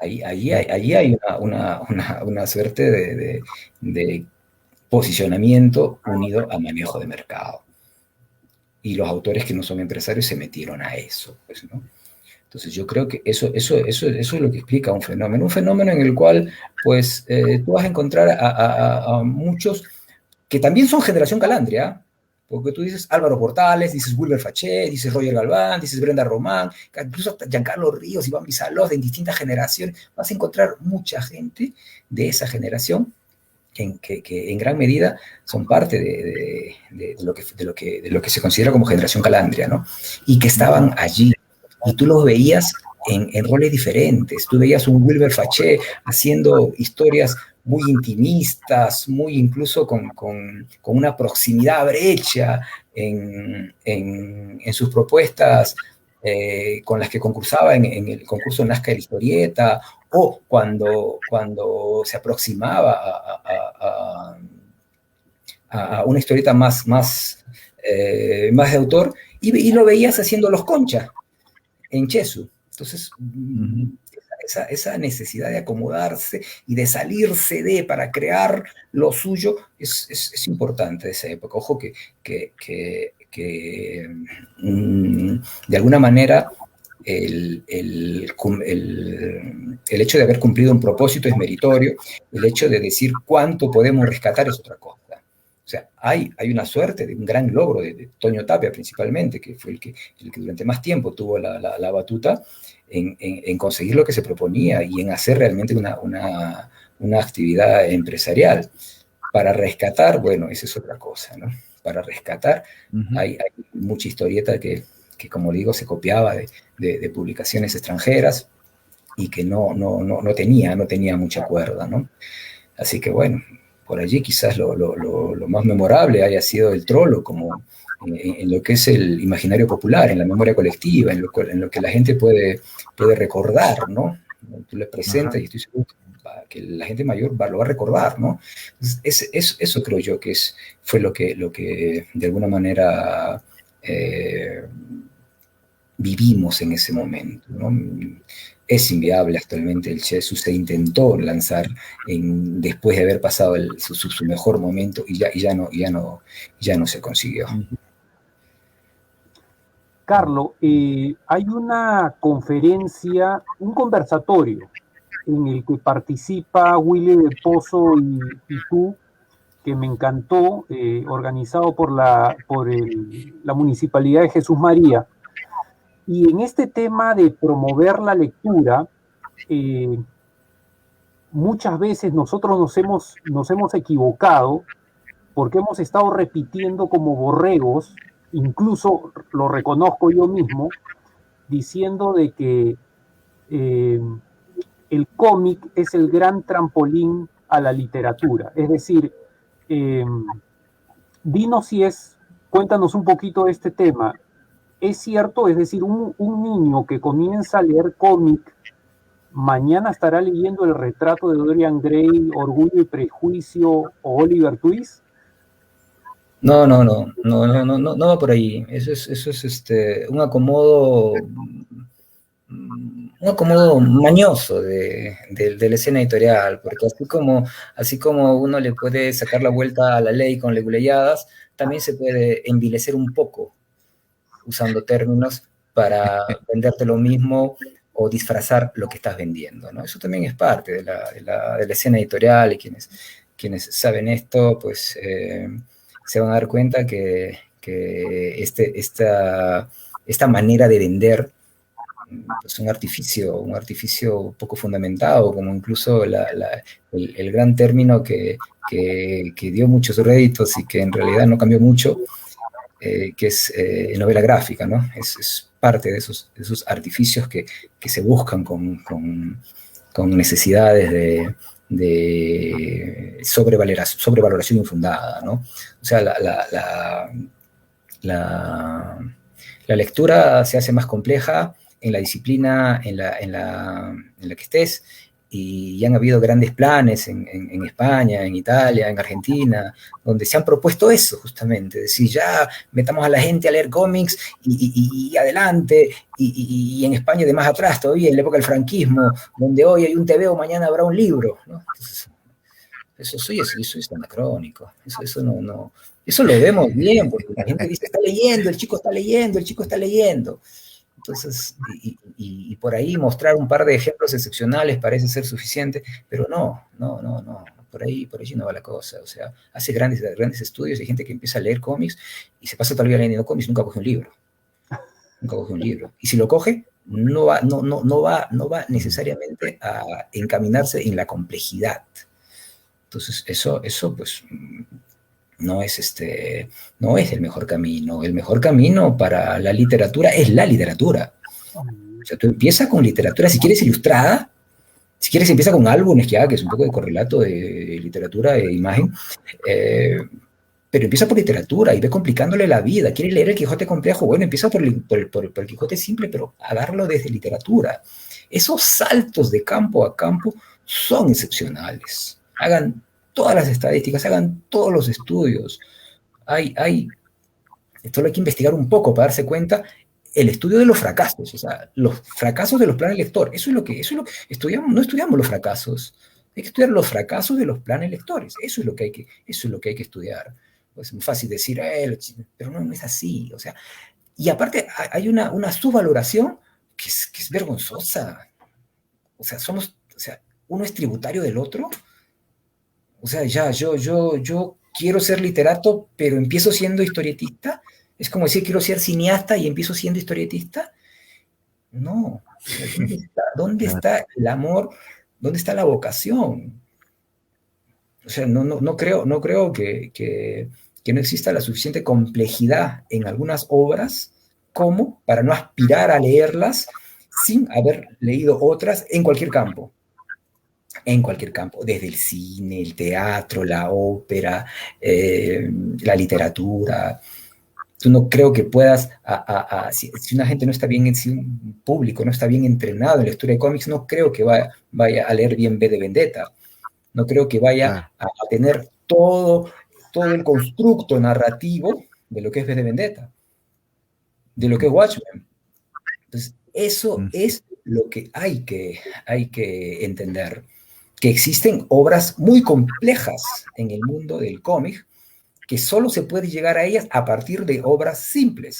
[SPEAKER 3] Ahí hay una suerte de posicionamiento unido a manejo de mercado. Y los autores que no son empresarios se metieron a eso, pues, ¿no? Entonces yo creo que eso es lo que explica un fenómeno en el cual, pues, tú vas a encontrar a muchos que también son generación Calandria, porque tú dices Álvaro Portales, dices Wilber Fachet, dices Roger Galván, dices Brenda Román, incluso hasta Giancarlo Ríos, Iván Bizalós, de distintas generaciones, vas a encontrar mucha gente de esa generación que en gran medida son parte de lo que se considera como generación Calandria, ¿no? Y que estaban allí. Y tú los veías en roles diferentes. Tú veías un Wilber Faché haciendo historias muy intimistas, muy incluso con una proximidad brecha en sus propuestas con las que concursaba en el concurso Nazca de la Historieta, o cuando se aproximaba a una historieta más de autor, y lo veías haciendo Los Concha en Chesu. Entonces, esa necesidad de acomodarse y de salirse para crear lo suyo es importante de esa época. Ojo que de alguna manera el hecho de haber cumplido un propósito es meritorio, el hecho de decir cuánto podemos rescatar es otra cosa. O sea, hay una suerte de un gran logro de Toño Tapia principalmente, que fue el que durante más tiempo tuvo la batuta en conseguir lo que se proponía y en hacer realmente una actividad empresarial. Para rescatar, bueno, esa es otra cosa, ¿no? Para rescatar, hay mucha historieta que, como digo, se copiaba de publicaciones extranjeras y que no tenía mucha cuerda, ¿no? Así que, bueno, por allí quizás lo más memorable haya sido el trolo, como en lo que es el imaginario popular, en la memoria colectiva, en lo que la gente puede recordar, ¿no? Tú le presentas y estoy seguro que la gente mayor lo va a recordar, ¿no? Entonces, eso creo yo que fue lo que de alguna manera vivimos en ese momento, ¿no? Es inviable actualmente el Chesu, se intentó lanzar después de haber pasado su mejor momento y ya no se consiguió.
[SPEAKER 2] Carlos, hay una conferencia, un conversatorio en el que participa Willy del Pozo y tú, que me encantó, organizado por la Municipalidad de Jesús María. Y en este tema de promover la lectura, muchas veces nosotros nos hemos equivocado porque hemos estado repitiendo como borregos, incluso lo reconozco yo mismo, diciendo de que el cómic es el gran trampolín a la literatura. Es decir, cuéntanos un poquito de este tema. ¿Es cierto? Es decir, un niño que comienza a leer cómic, mañana estará leyendo El retrato de Dorian Gray, Orgullo y Prejuicio o Oliver Twist.
[SPEAKER 3] No va por ahí. Eso es un acomodo mañoso de la escena editorial, porque así como uno le puede sacar la vuelta a la ley con leguleyadas, también se puede envilecer un poco usando términos para venderte lo mismo o disfrazar lo que estás vendiendo, ¿no? Eso también es parte de la escena editorial, y quienes saben esto, pues se van a dar cuenta que esta manera de vender es un artificio poco fundamentado, como incluso el gran término que dio muchos réditos y que en realidad no cambió mucho, que es novela gráfica, ¿no? Es parte de esos artificios que se buscan con necesidades de sobrevaloración infundada, ¿no? O sea, la lectura se hace más compleja en la disciplina en la que estés, y ya han habido grandes planes en España, en Italia, en Argentina, donde se han propuesto eso justamente, decir, ya metamos a la gente a leer cómics y adelante, y en España de más atrás todavía, en la época del franquismo, donde hoy hay un TVO, mañana habrá un libro, ¿no? Entonces, eso es anacrónico, eso no, eso lo vemos bien, porque la gente dice, está leyendo, el chico está leyendo. Entonces, y por ahí mostrar un par de ejemplos excepcionales parece ser suficiente, pero no, por ahí no va la cosa. O sea, hace grandes estudios, hay gente que empieza a leer cómics y se pasa toda la vida leyendo cómics, nunca coge un libro. Y si lo coge, no va necesariamente a encaminarse en la complejidad. Entonces, eso pues no es el mejor camino. El mejor camino para la literatura es la literatura. O sea, tú empiezas con literatura, si quieres ilustrada, si quieres empieza con álbumes que es un poco de correlato de literatura e imagen, pero empieza por literatura y ve complicándole la vida. ¿Quieres leer el Quijote complejo? Bueno, empieza por el Quijote simple, pero agarrarlo desde literatura. Esos saltos de campo a campo son excepcionales. Hagan todas las estadísticas, hagan todos los estudios. Solo hay que investigar un poco para darse cuenta el estudio de los fracasos, o sea, los fracasos de los planes lectores. Eso es lo que estudiamos, no estudiamos los fracasos. Hay que estudiar los fracasos de los planes lectores. Eso es lo que hay que estudiar. Pues es muy fácil decir, pero no es así. O sea, y aparte hay una subvaloración que es vergonzosa. O sea, uno es tributario del otro. O sea, yo quiero ser literato, pero empiezo siendo historietista. Es como decir, quiero ser cineasta y empiezo siendo historietista. No. ¿Dónde está el amor? ¿Dónde está la vocación? O sea, no creo que no exista la suficiente complejidad en algunas obras como para no aspirar a leerlas sin haber leído otras en cualquier campo. En cualquier campo, desde el cine, el teatro, la ópera, la literatura. Tú no creo que puedas, si una gente no está bien, si un público no está bien entrenado en la historia de cómics, no creo que vaya a leer bien V de Vendetta. No creo que vaya a tener todo el constructo narrativo de lo que es V de Vendetta, de lo que es Watchmen. Entonces, eso es lo que hay que entender. Que existen obras muy complejas en el mundo del cómic, que solo se puede llegar a ellas a partir de obras simples.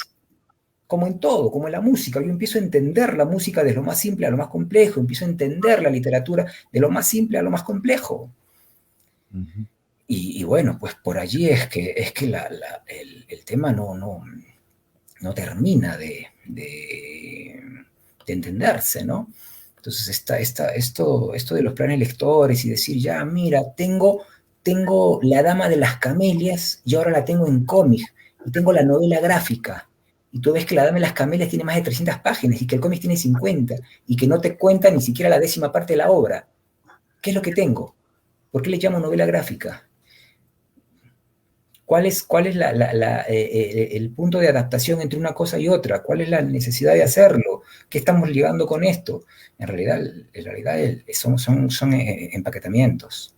[SPEAKER 3] Como en todo, como en la música. Yo empiezo a entender la música de lo más simple a lo más complejo, empiezo a entender la literatura de lo más simple a lo más complejo. Uh-huh. Y bueno, pues por allí es que el tema no termina de entenderse, ¿no? Entonces esto de los planes lectores y decir, ya, mira, tengo La Dama de las Camelias y ahora la tengo en cómic, y tengo la novela gráfica, y tú ves que La Dama de las Camelias tiene más de 300 páginas y que el cómic tiene 50, y que no te cuenta ni siquiera la 10ª parte de la obra. ¿Qué es lo que tengo? ¿Por qué le llamo novela gráfica? ¿Cuál es el punto de adaptación entre una cosa y otra? ¿Cuál es la necesidad de hacerlo? ¿Qué estamos ligando con esto? En realidad son empaquetamientos.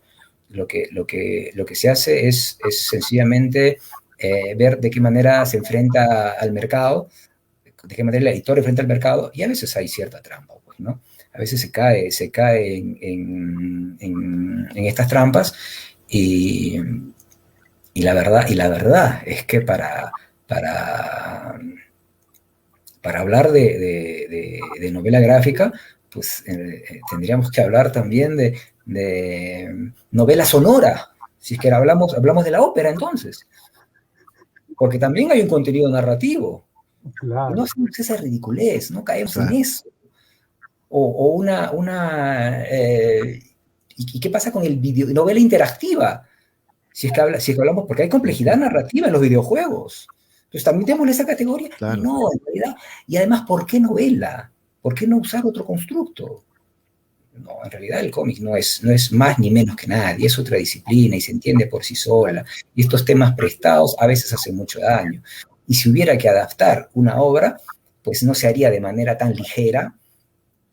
[SPEAKER 3] Lo que se hace es sencillamente ver de qué manera se enfrenta al mercado, de qué manera el editor enfrenta al mercado, y a veces hay cierta trampa, pues, ¿no? A veces se cae en estas trampas, y la verdad es que para hablar de novela gráfica, pues tendríamos que hablar también de novela sonora, si es que hablamos de la ópera entonces, porque también hay un contenido narrativo. Claro. Y no hacemos esa ridiculez, no caemos en eso. ¿Y qué pasa con el novela interactiva? Si es que hablamos, porque hay complejidad narrativa en los videojuegos. Entonces, ¿también tenemos esa categoría? Claro. No, en realidad. Y además, ¿por qué novela? ¿Por qué no usar otro constructo? No, en realidad el cómic no es más ni menos que nadie, es otra disciplina y se entiende por sí sola. Y estos temas prestados a veces hacen mucho daño. Y si hubiera que adaptar una obra, pues no se haría de manera tan ligera,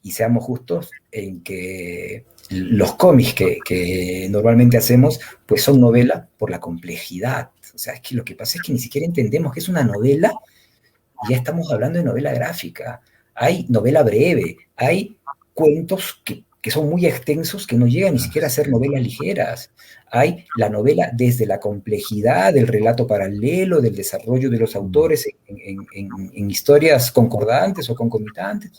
[SPEAKER 3] y seamos justos en que los cómics que normalmente hacemos, pues son novela por la complejidad. O sea, es que lo que pasa es que ni siquiera entendemos que es una novela, y ya estamos hablando de novela gráfica. Hay novela breve, hay cuentos que son muy extensos, que no llegan ni siquiera a ser novelas ligeras. Hay la novela desde la complejidad del relato paralelo, del desarrollo de los autores en historias concordantes o concomitantes,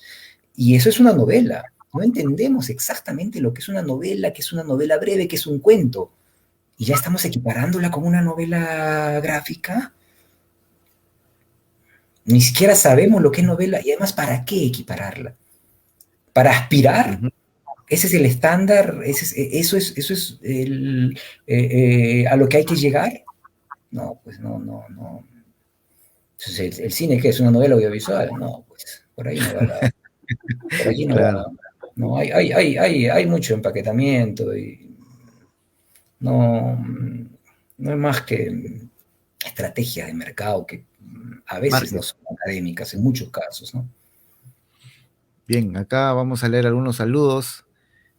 [SPEAKER 3] y eso es una novela. No entendemos exactamente lo que es una novela breve, que es un cuento, y ya estamos equiparándola con una novela gráfica. Ni siquiera sabemos lo que es novela, y además, ¿para qué equipararla? ¿Para aspirar? Uh-huh. Ese es el estándar, eso es a lo que hay que llegar. No, pues no. Entonces, ¿el cine qué es? ¿Una novela audiovisual? No, pues por ahí no va Por allí no va.
[SPEAKER 1] Claro.
[SPEAKER 3] No, hay mucho empaquetamiento y no, no es más que estrategias de mercado que a veces no
[SPEAKER 1] Market.
[SPEAKER 3] son académicas, en muchos casos, ¿no?
[SPEAKER 1] Bien, acá vamos a leer algunos saludos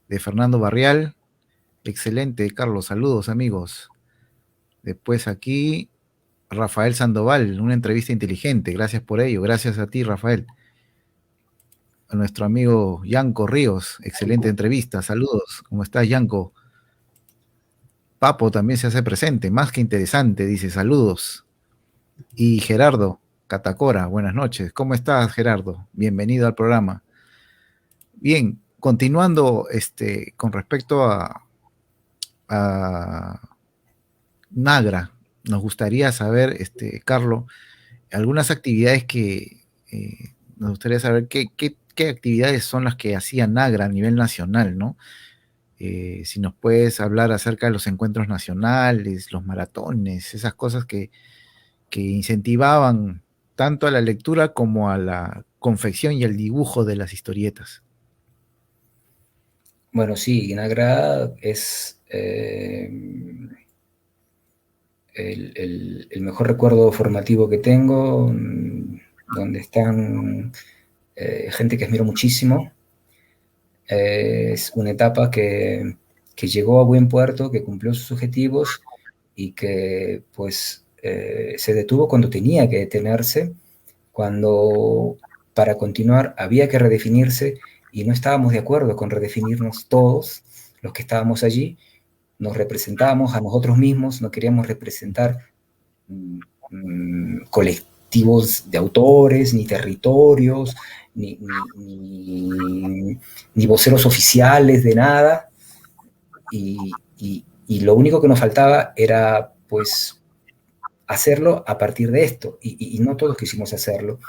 [SPEAKER 1] de Fernando Barrial. Excelente, Carlos. Saludos, amigos. Después aquí, Rafael Sandoval, una entrevista inteligente. Gracias por ello. Gracias a ti, Rafael. A nuestro amigo Yanko Ríos. Excelente entrevista. Saludos. ¿Cómo estás, Yanko? Papo también se hace presente. Más que interesante, dice. Saludos. Y Gerardo Catacora, buenas noches. ¿Cómo estás, Gerardo? Bienvenido al programa. Bien, continuando con respecto a Nagra, nos gustaría saber, Carlos, algunas actividades que nos gustaría saber qué actividades son las que hacía Nagra a nivel nacional, ¿no? Si nos puedes hablar acerca de los encuentros nacionales, los maratones, esas cosas que incentivaban tanto a la lectura como a la confección y el dibujo de las historietas.
[SPEAKER 3] Bueno, sí, Inagra es el mejor recuerdo formativo que tengo, donde están gente que admiro muchísimo. Es una etapa que llegó a buen puerto, que cumplió sus objetivos y que pues se detuvo cuando tenía que detenerse, cuando para continuar había que redefinirse y no estábamos de acuerdo con redefinirnos todos los que estábamos allí. Nos representábamos a nosotros mismos, no queríamos representar colectivos de autores, ni territorios, ni voceros oficiales de nada, y lo único que nos faltaba era pues hacerlo a partir de esto, y no todos quisimos hacerlo.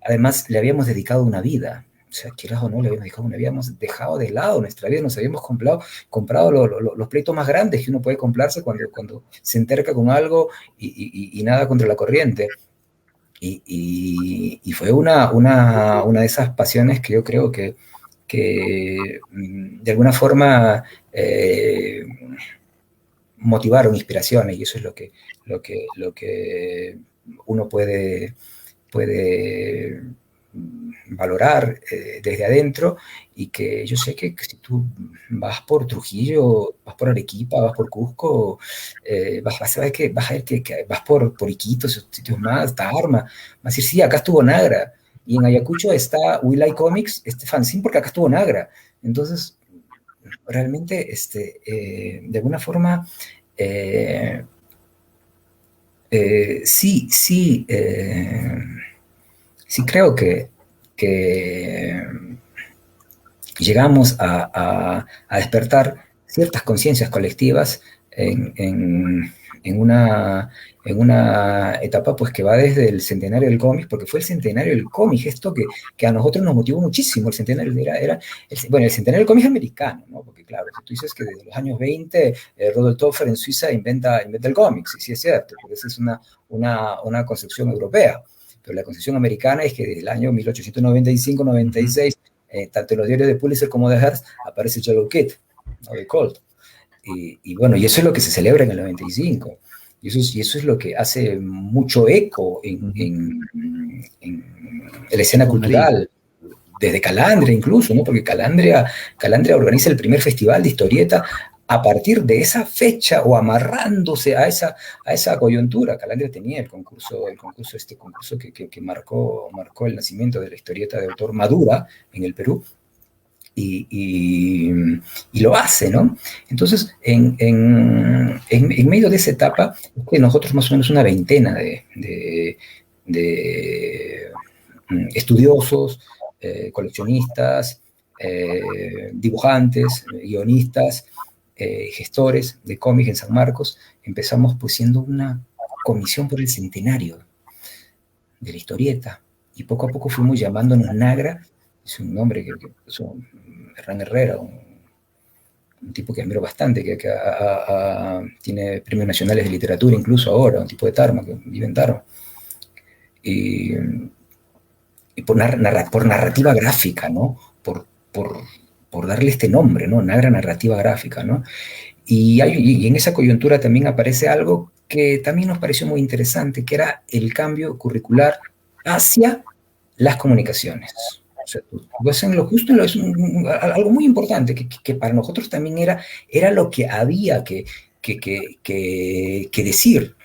[SPEAKER 3] Además, le habíamos dedicado una vida, o sea, quieras o no, le habíamos dedicado una vida, habíamos dejado de lado nuestra vida, nos habíamos comprado los pleitos más grandes que uno puede comprarse cuando se enterca con algo y nada contra la corriente. Y fue una de esas pasiones que yo creo que de alguna forma motivaron inspiraciones, y eso es lo que uno puede valorar desde adentro, y que yo sé que si tú vas por Trujillo, vas por Arequipa, vas por Cusco, vas a ver que vas por Iquitos, esos sitios más, Tarma, vas a decir, sí, acá estuvo Nagra, y en Ayacucho está We Like Comics, este fanzine, porque acá estuvo Nagra. Entonces, realmente, de alguna forma, sí, sí creo que llegamos a despertar ciertas conciencias colectivas en una etapa pues que va desde el centenario del cómic, porque fue el centenario del cómic, esto que a nosotros nos motivó muchísimo. El centenario bueno, el centenario del cómic americano, ¿no? Porque claro, si tú dices que desde los años 20 Rudolf Toffer en Suiza inventa el cómic, sí es cierto, porque esa es una concepción europea. Pero la concepción americana es que desde el año 1895-96, tanto en los diarios de Pulitzer como de Hearst, aparece Yellow Kid, ¿no? De Colt. Y bueno, y eso es lo que se celebra en el 95. Y eso es lo que hace mucho eco en la escena cultural, desde Calandria incluso, ¿no? Porque Calandria organiza el primer festival de historieta a partir de esa fecha, o amarrándose a esa coyuntura. Calandria tenía el concurso que marcó el nacimiento de la historieta de autor madura en el Perú, y lo hace, ¿no? Entonces, en medio de esa etapa, nosotros más o menos una veintena de estudiosos, coleccionistas, dibujantes, guionistas, gestores de cómics en San Marcos, empezamos pues siendo una comisión por el centenario de la historieta, y poco a poco fuimos llamándonos Nagra. Es un nombre que puso Hernán Herrera, un tipo que admiro bastante, que tiene premios nacionales de literatura incluso ahora, un tipo de Tarma, que vive en Tarma. Y por narrativa gráfica, ¿no? Por darle este nombre, ¿no? Negra narrativa gráfica, ¿no? Y en esa coyuntura también aparece algo que también nos pareció muy interesante, que era el cambio curricular hacia las comunicaciones. O sea, tú ves en lo justo, es algo muy importante, que para nosotros también era lo que había que decir.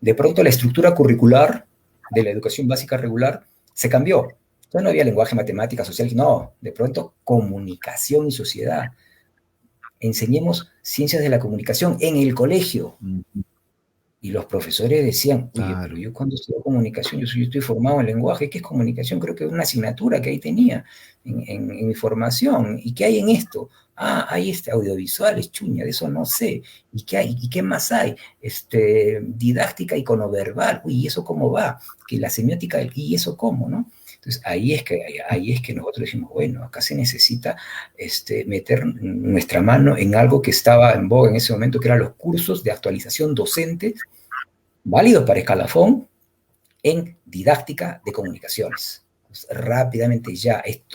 [SPEAKER 3] De pronto la estructura curricular de la educación básica regular se cambió. Ya no había lenguaje, matemáticas, social, no, de pronto comunicación y sociedad. Enseñemos ciencias de la comunicación en el colegio. Y los profesores decían, oye,
[SPEAKER 1] Claro.
[SPEAKER 3] pero yo cuando estudio comunicación, yo estoy formado en lenguaje, ¿qué es comunicación? Creo que es una asignatura que ahí tenía en mi formación. ¿Y qué hay en esto? Ah, hay audiovisuales, chuña, de eso no sé. ¿Y qué hay? ¿Y qué más hay? Didáctica iconoverbal. Uy, ¿y eso cómo va? Que la semiótica, ¿y eso cómo, no? Entonces, ahí es que nosotros decimos, bueno, acá se necesita meter nuestra mano en algo que estaba en boga en ese momento, que eran los cursos de actualización docente, válidos para escalafón, en didáctica de comunicaciones. Pues, rápidamente ya, en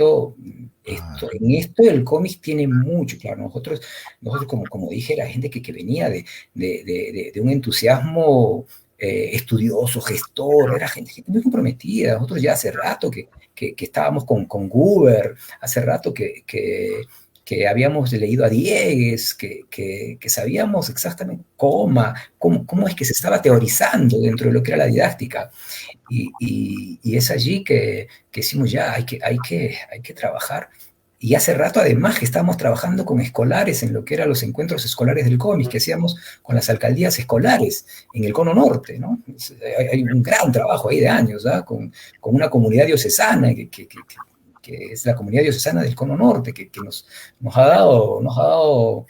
[SPEAKER 3] esto el cómic tiene mucho, claro, nosotros como dije, era gente que venía de un entusiasmo estudioso, gestor, era gente muy comprometida. Nosotros ya hace rato que estábamos con Guber, hace rato que habíamos leído a Diegues, que sabíamos exactamente cómo es que se estaba teorizando dentro de lo que era la didáctica. Y es allí que decimos ya, hay que trabajar. Y hace rato, además, que estábamos trabajando con escolares en lo que eran los encuentros escolares del cómic, que hacíamos con las alcaldías escolares en el Cono Norte, ¿no? Hay un gran trabajo ahí de años, ¿no? Con una comunidad diocesana, que es la comunidad diocesana del Cono Norte, que nos ha dado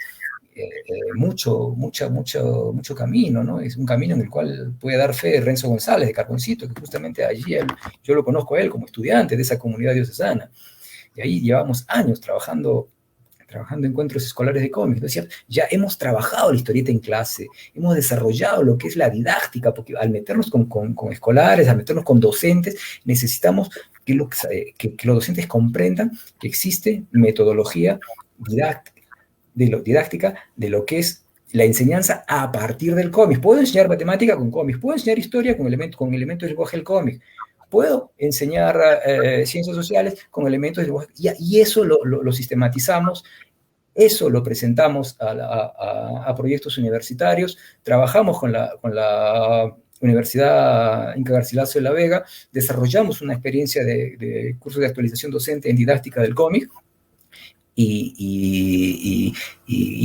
[SPEAKER 3] mucho camino, ¿no? Es un camino en el cual puede dar fe Renzo González de Carboncito, que justamente allí yo lo conozco a él como estudiante de esa comunidad diocesana. Y ahí llevamos años trabajando encuentros escolares de cómics. Decía, ya hemos trabajado la historieta en clase, hemos desarrollado lo que es la didáctica, porque al meternos con escolares, al meternos con docentes, necesitamos que los docentes comprendan que existe metodología didáctica de lo que es la enseñanza a partir del cómic. Puedo enseñar matemática con cómics, puedo enseñar historia con elementos del lenguaje del cómic, puedo enseñar ciencias sociales con elementos del lenguaje, y eso lo sistematizamos, eso lo presentamos a proyectos universitarios, trabajamos con la Universidad Inca Garcilaso de la Vega, desarrollamos una experiencia de curso de actualización docente en didáctica del cómic, y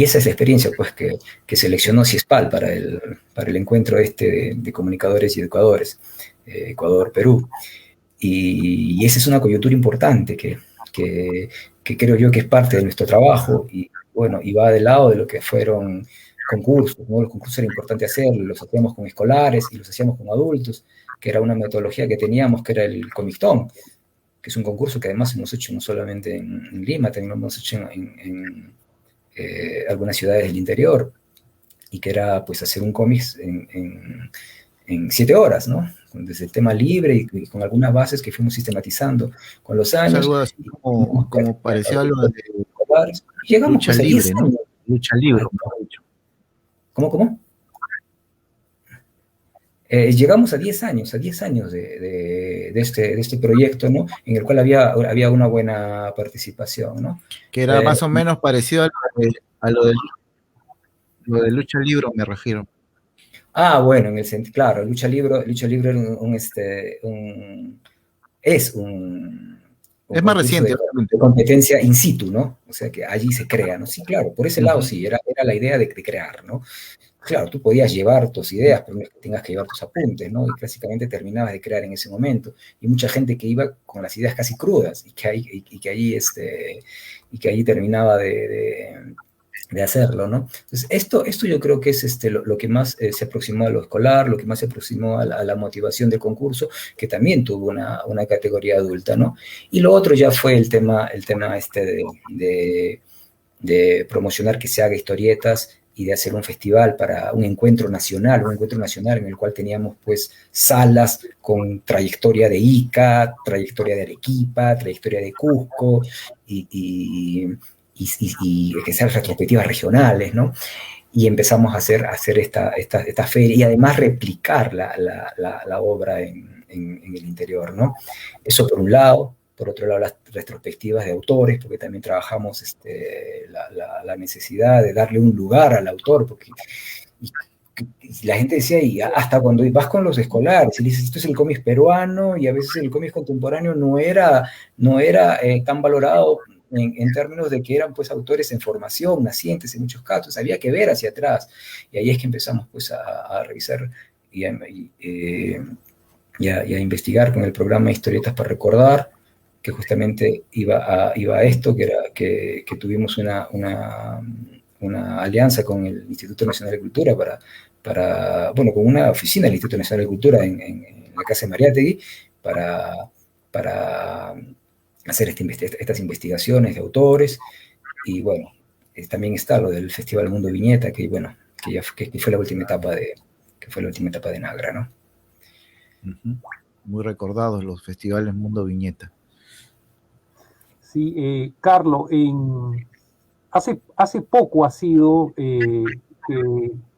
[SPEAKER 3] esa es la experiencia pues, que seleccionó CIESPAL para el encuentro de comunicadores y educadores, Ecuador-Perú. Y esa es una coyuntura importante que creo yo que es parte de nuestro trabajo, y bueno, y va del lado de lo que fueron concursos, ¿no? Los concursos era importante hacerlos, los hacíamos con escolares y los hacíamos con adultos, que era una metodología que teníamos, que era el Comictón, que es un concurso que además hemos hecho no solamente en Lima, también lo hemos hecho en algunas ciudades del interior, y que era pues hacer un cómic en 7 horas, ¿no? Desde el tema libre y con algunas bases que fuimos sistematizando con los años.
[SPEAKER 1] Es algo así como pareció algo de
[SPEAKER 3] llegamos
[SPEAKER 1] lucha
[SPEAKER 3] pues,
[SPEAKER 1] libre, ¿no? Lucha libre, mejor dicho.
[SPEAKER 3] ¿Cómo? Llegamos a 10 años de este proyecto, ¿no? En el cual había una buena participación, ¿no?
[SPEAKER 1] Que era más o menos parecido a lo de lucha libre, me refiero.
[SPEAKER 3] Ah, bueno, en el sentido, claro, lucha libre es
[SPEAKER 1] más reciente.
[SPEAKER 3] De competencia in situ, ¿no? O sea, que allí se crea, ¿no? Sí, claro, por ese lado sí, era la idea de crear, ¿no? Claro, tú podías llevar tus ideas, pero no es que tengas que llevar tus apuntes, ¿no? Y clásicamente terminabas de crear en ese momento. Y mucha gente que iba con las ideas casi crudas y que allí terminaba de hacerlo, ¿no? Entonces, esto yo creo que es lo que más se aproximó a lo escolar, lo que más se aproximó a la motivación del concurso, que también tuvo una categoría adulta, ¿no? Y lo otro ya fue el tema de promocionar que se haga historietas de hacer un festival para un encuentro nacional en el cual teníamos pues salas con trayectoria de Ica, trayectoria de Arequipa, trayectoria de Cusco y que sean retrospectivas regionales, ¿no? Y empezamos a hacer esta feria y además replicar la obra en el interior, ¿no? Eso por un lado. Por otro lado, las retrospectivas de autores, porque también trabajamos la necesidad de darle un lugar al autor, porque y la gente decía, y hasta cuando vas con los escolares, y dices, esto es el cómic peruano, y a veces el cómic contemporáneo no era tan valorado en términos de que eran pues autores en formación, nacientes en muchos casos, había que ver hacia atrás, y ahí es que empezamos pues a revisar y a investigar con el programa Historietas para Recordar, que justamente iba a esto, que era que tuvimos una alianza con el Instituto Nacional de Cultura con una oficina del Instituto Nacional de Cultura en la Casa de Mariátegui para hacer estas investigaciones de autores. Y bueno, también está lo del Festival Mundo Viñeta, que bueno, que fue la última etapa de Nagra, ¿no?
[SPEAKER 1] Muy recordados los festivales Mundo Viñeta.
[SPEAKER 2] Sí, Carlos, hace poco ha sido que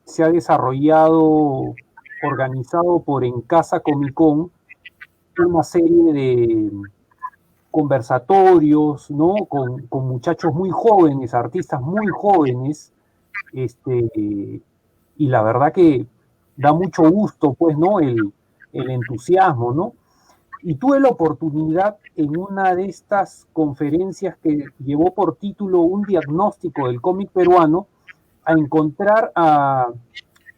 [SPEAKER 2] se ha desarrollado, organizado por En Casa Comic Con, una serie de conversatorios, ¿no? Con muchachos muy jóvenes, artistas muy jóvenes, y la verdad que da mucho gusto, pues, ¿no? El entusiasmo, ¿no? Y tuve la oportunidad en una de estas conferencias que llevó por título Un diagnóstico del cómic peruano, a encontrar a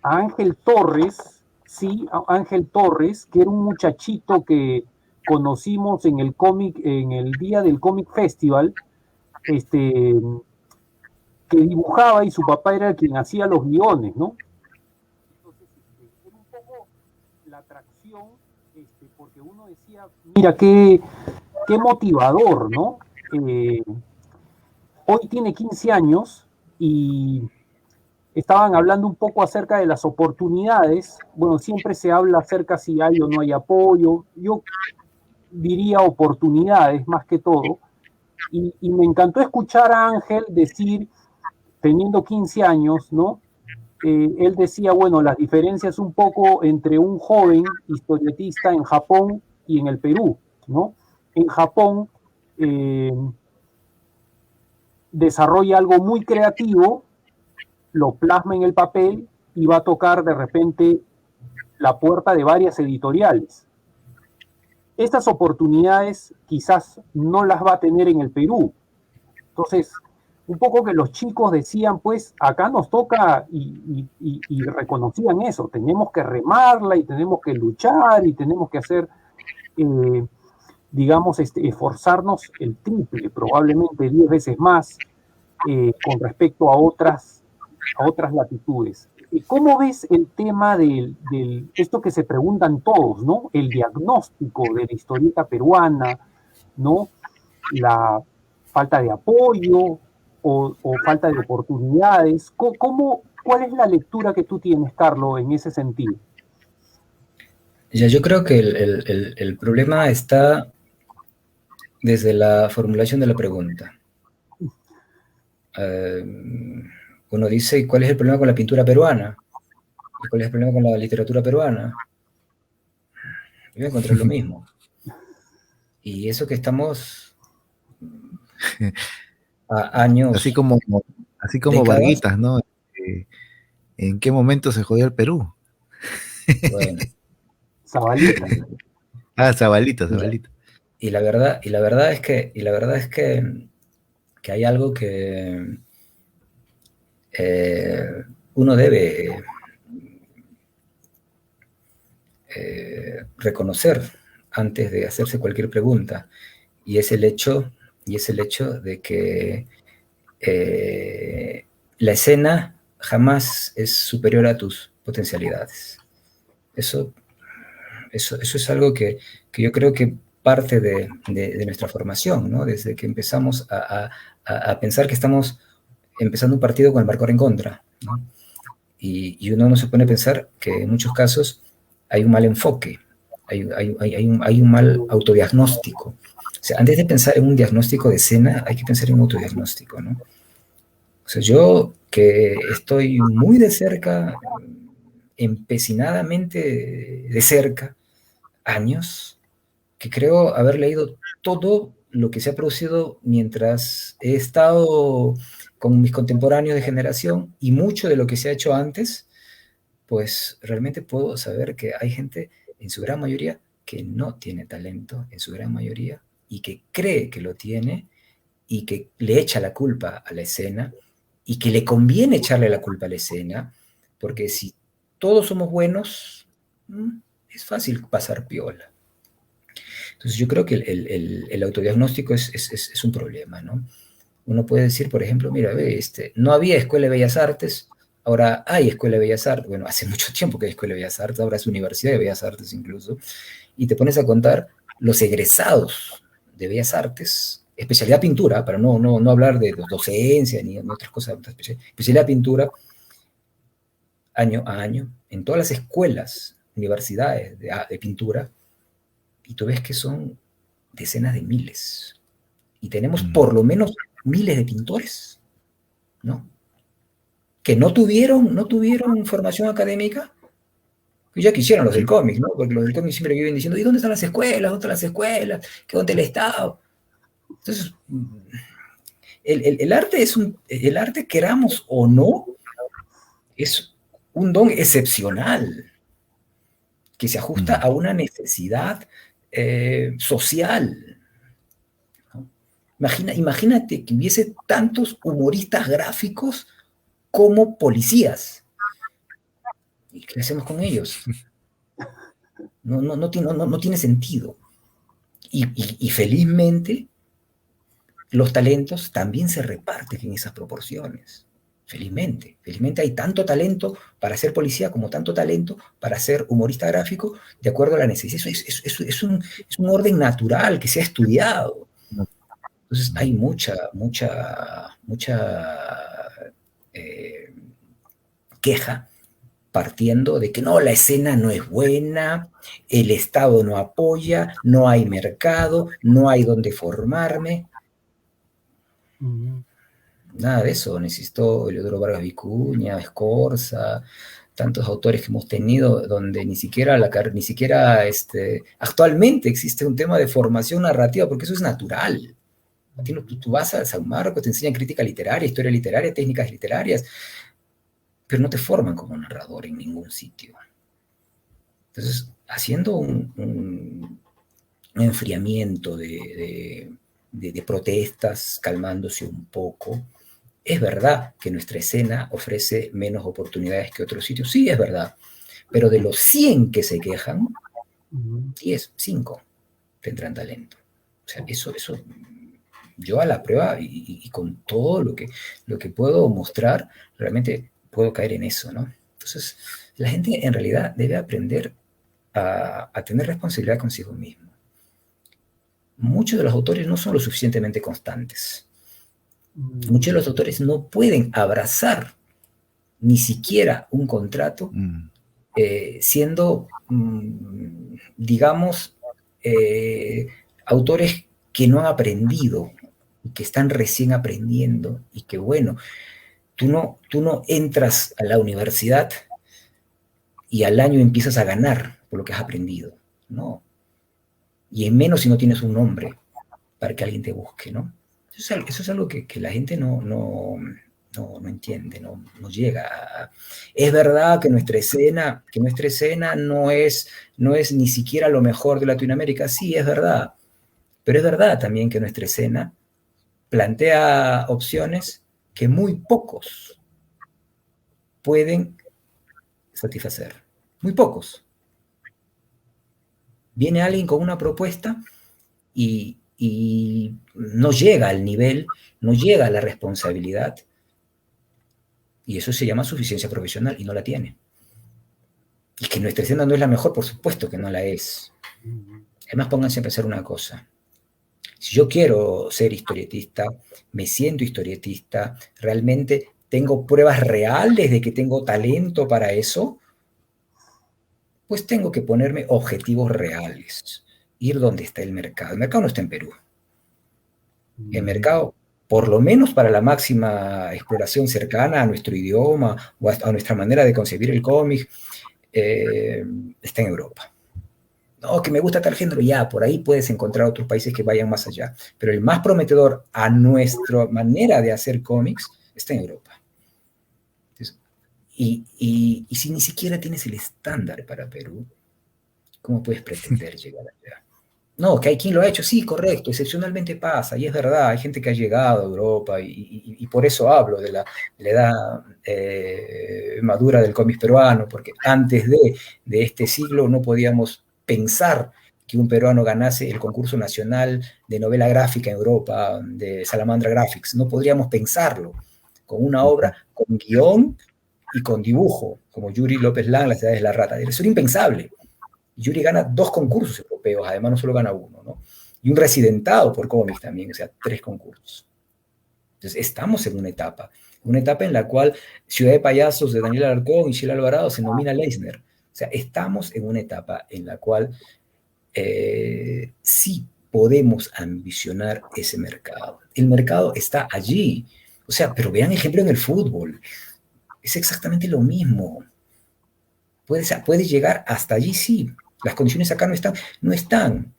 [SPEAKER 2] Ángel Torres, sí, a Ángel Torres, que era un muchachito que conocimos en el cómic, en el día del Comic Festival, que dibujaba y su papá era quien hacía los guiones, ¿no? Entonces, era un poco la atracción, porque uno decía, mira, qué motivador, ¿no? Hoy tiene 15 años y estaban hablando un poco acerca de las oportunidades. Bueno, siempre se habla acerca si hay o no hay apoyo. Yo diría oportunidades más que todo. Y me encantó escuchar a Ángel decir, teniendo 15 años, ¿no? Él decía, bueno, las diferencias un poco entre un joven historietista en Japón y en el Perú, ¿no? En Japón desarrolla algo muy creativo, lo plasma en el papel y va a tocar de repente la puerta de varias editoriales. Estas oportunidades quizás no las va a tener en el Perú. Entonces, un poco que los chicos decían, pues acá nos toca y reconocían eso, tenemos que remarla y tenemos que luchar y tenemos que hacer, digamos, esforzarnos el triple, probablemente 10 veces más con respecto a otras latitudes. ¿Cómo ves el tema del esto que se preguntan todos, ¿no? El diagnóstico de la historieta peruana, ¿no? La falta de apoyo o falta de oportunidades. ¿Cuál es la lectura que tú tienes, Carlos, en ese sentido?
[SPEAKER 3] Ya, yo creo que el problema está desde la formulación de la pregunta. Uno dice, ¿cuál es el problema con la pintura peruana? ¿Y cuál es el problema con la literatura peruana? Yo voy a encontrar lo mismo. Y eso que estamos a años...
[SPEAKER 1] Así como
[SPEAKER 3] décadas.
[SPEAKER 1] Varguitas, ¿no? ¿En qué momento se jodió el Perú?
[SPEAKER 3] Bueno.
[SPEAKER 2] Zabalita.
[SPEAKER 1] Zabalita.
[SPEAKER 3] Y la verdad es que hay algo que uno debe reconocer antes de hacerse cualquier pregunta, y es el hecho de que la escena jamás es superior a tus potencialidades. Eso es algo que yo creo que parte de nuestra formación, ¿no? Desde que empezamos a pensar que estamos empezando un partido con el marcador en contra, ¿no? Y uno no se pone a pensar que en muchos casos hay un mal enfoque, hay un mal autodiagnóstico. O sea, antes de pensar en un diagnóstico de escena, hay que pensar en un autodiagnóstico, ¿no? O sea, yo que estoy muy de cerca, empecinadamente de cerca, años, que creo haber leído todo lo que se ha producido mientras he estado con mis contemporáneos de generación y mucho de lo que se ha hecho antes, pues realmente puedo saber que hay gente, en su gran mayoría, que no tiene talento, en su gran mayoría, y que cree que lo tiene y que le echa la culpa a la escena y que le conviene echarle la culpa a la escena, porque si todos somos buenos, es fácil pasar piola. Entonces yo creo que el autodiagnóstico es un problema, ¿no? Uno puede decir, por ejemplo, mira, ve, no había Escuela de Bellas Artes, ahora hay Escuela de Bellas Artes, bueno, hace mucho tiempo que hay Escuela de Bellas Artes, ahora es Universidad de Bellas Artes incluso, y te pones a contar los egresados de Bellas Artes, especialidad pintura, para no hablar de docencia ni otras cosas, especialidad pintura, año a año, en todas las escuelas, universidades de pintura, y tú ves que son decenas de miles. Y tenemos por lo menos miles de pintores, ¿no? Que no tuvieron formación académica, que ya quisieran los del cómic, ¿no? Porque los del cómic siempre viven diciendo, ¿y dónde están las escuelas? ¿Dónde están las escuelas? ¿Qué dónde el Estado? Entonces, el arte, queramos o no, es un don excepcional que se ajusta a una necesidad social. ¿No? Imagínate que hubiese tantos humoristas gráficos como policías. ¿Y qué hacemos con ellos? No tiene sentido. Y felizmente los talentos también se reparten en esas proporciones. Felizmente hay tanto talento para ser policía como tanto talento para ser humorista gráfico, de acuerdo a la necesidad. Es un orden natural que se ha estudiado. Entonces hay mucha queja partiendo de que no, la escena no es buena, el Estado no apoya, no hay mercado, no hay donde formarme. Nada de eso. Necesitó Eleodoro Vargas Vicuña, Escorza, tantos autores que hemos tenido donde ni siquiera actualmente existe un tema de formación narrativa, porque eso es natural. Tú vas a San Marcos, te enseñan crítica literaria, historia literaria, técnicas literarias, pero no te forman como narrador en ningún sitio. Entonces, haciendo un enfriamiento de protestas, calmándose un poco, es verdad que nuestra escena ofrece menos oportunidades que otros sitios, sí es verdad, pero de los 100 que se quejan, 10, 5 tendrán talento. O sea, eso yo a la prueba y con todo lo que puedo mostrar, realmente puedo caer en eso, ¿no? Entonces, la gente en realidad debe aprender a tener responsabilidad consigo mismo. Muchos de los autores no son lo suficientemente constantes. Muchos de los autores no pueden abrazar ni siquiera un contrato siendo, digamos, autores que no han aprendido, que están recién aprendiendo y que, bueno, tú no entras a la universidad y al año empiezas a ganar por lo que has aprendido, ¿no? Y en menos si no tienes un nombre para que alguien te busque, ¿no? Eso es algo que la gente no entiende, no llega. Es verdad que nuestra escena no es ni siquiera lo mejor de Latinoamérica, sí, es verdad, pero es verdad también que nuestra escena plantea opciones que muy pocos pueden satisfacer, muy pocos. Viene alguien con una propuesta y no llega al nivel, no llega a la responsabilidad, y eso se llama suficiencia profesional y no la tiene. Y que nuestra escena no es la mejor, por supuesto que no la es. Además, pónganse a pensar una cosa. Si yo quiero ser historietista, me siento historietista, realmente tengo pruebas reales de que tengo talento para eso, pues tengo que ponerme objetivos reales, ir donde está el mercado. El mercado no está en Perú. El mercado, por lo menos para la máxima exploración cercana a nuestro idioma o a nuestra manera de concebir el cómic, está en Europa. No, que me gusta tal género, ya, por ahí puedes encontrar otros países que vayan más allá. Pero el más prometedor a nuestra manera de hacer cómics está en Europa. Entonces, y si ni siquiera tienes el estándar para Perú, ¿cómo puedes pretender llegar allá? No, que hay quien lo ha hecho, sí, correcto, excepcionalmente pasa, y es verdad, hay gente que ha llegado a Europa, y por eso hablo de la edad madura del cómic peruano, porque antes de este siglo no podíamos pensar que un peruano ganase el concurso nacional de novela gráfica en Europa, de Salamandra Graphics, no podríamos pensarlo, con una obra con guión y con dibujo, como Yuri López Lang, Las Edades de la Rata, eso era impensable. Yuri gana 2 concursos europeos, además no solo gana uno, ¿no? Y un residentado por cómics también, o sea, 3 concursos. Entonces, estamos en una etapa en la cual Ciudad de Payasos de Daniel Alarcón y Sheila Alvarado se nomina a Leisner. O sea, estamos en una etapa en la cual sí podemos ambicionar ese mercado. El mercado está allí. O sea, pero vean ejemplo en el fútbol. Es exactamente lo mismo. Puedes llegar hasta allí, sí. Las condiciones acá no están,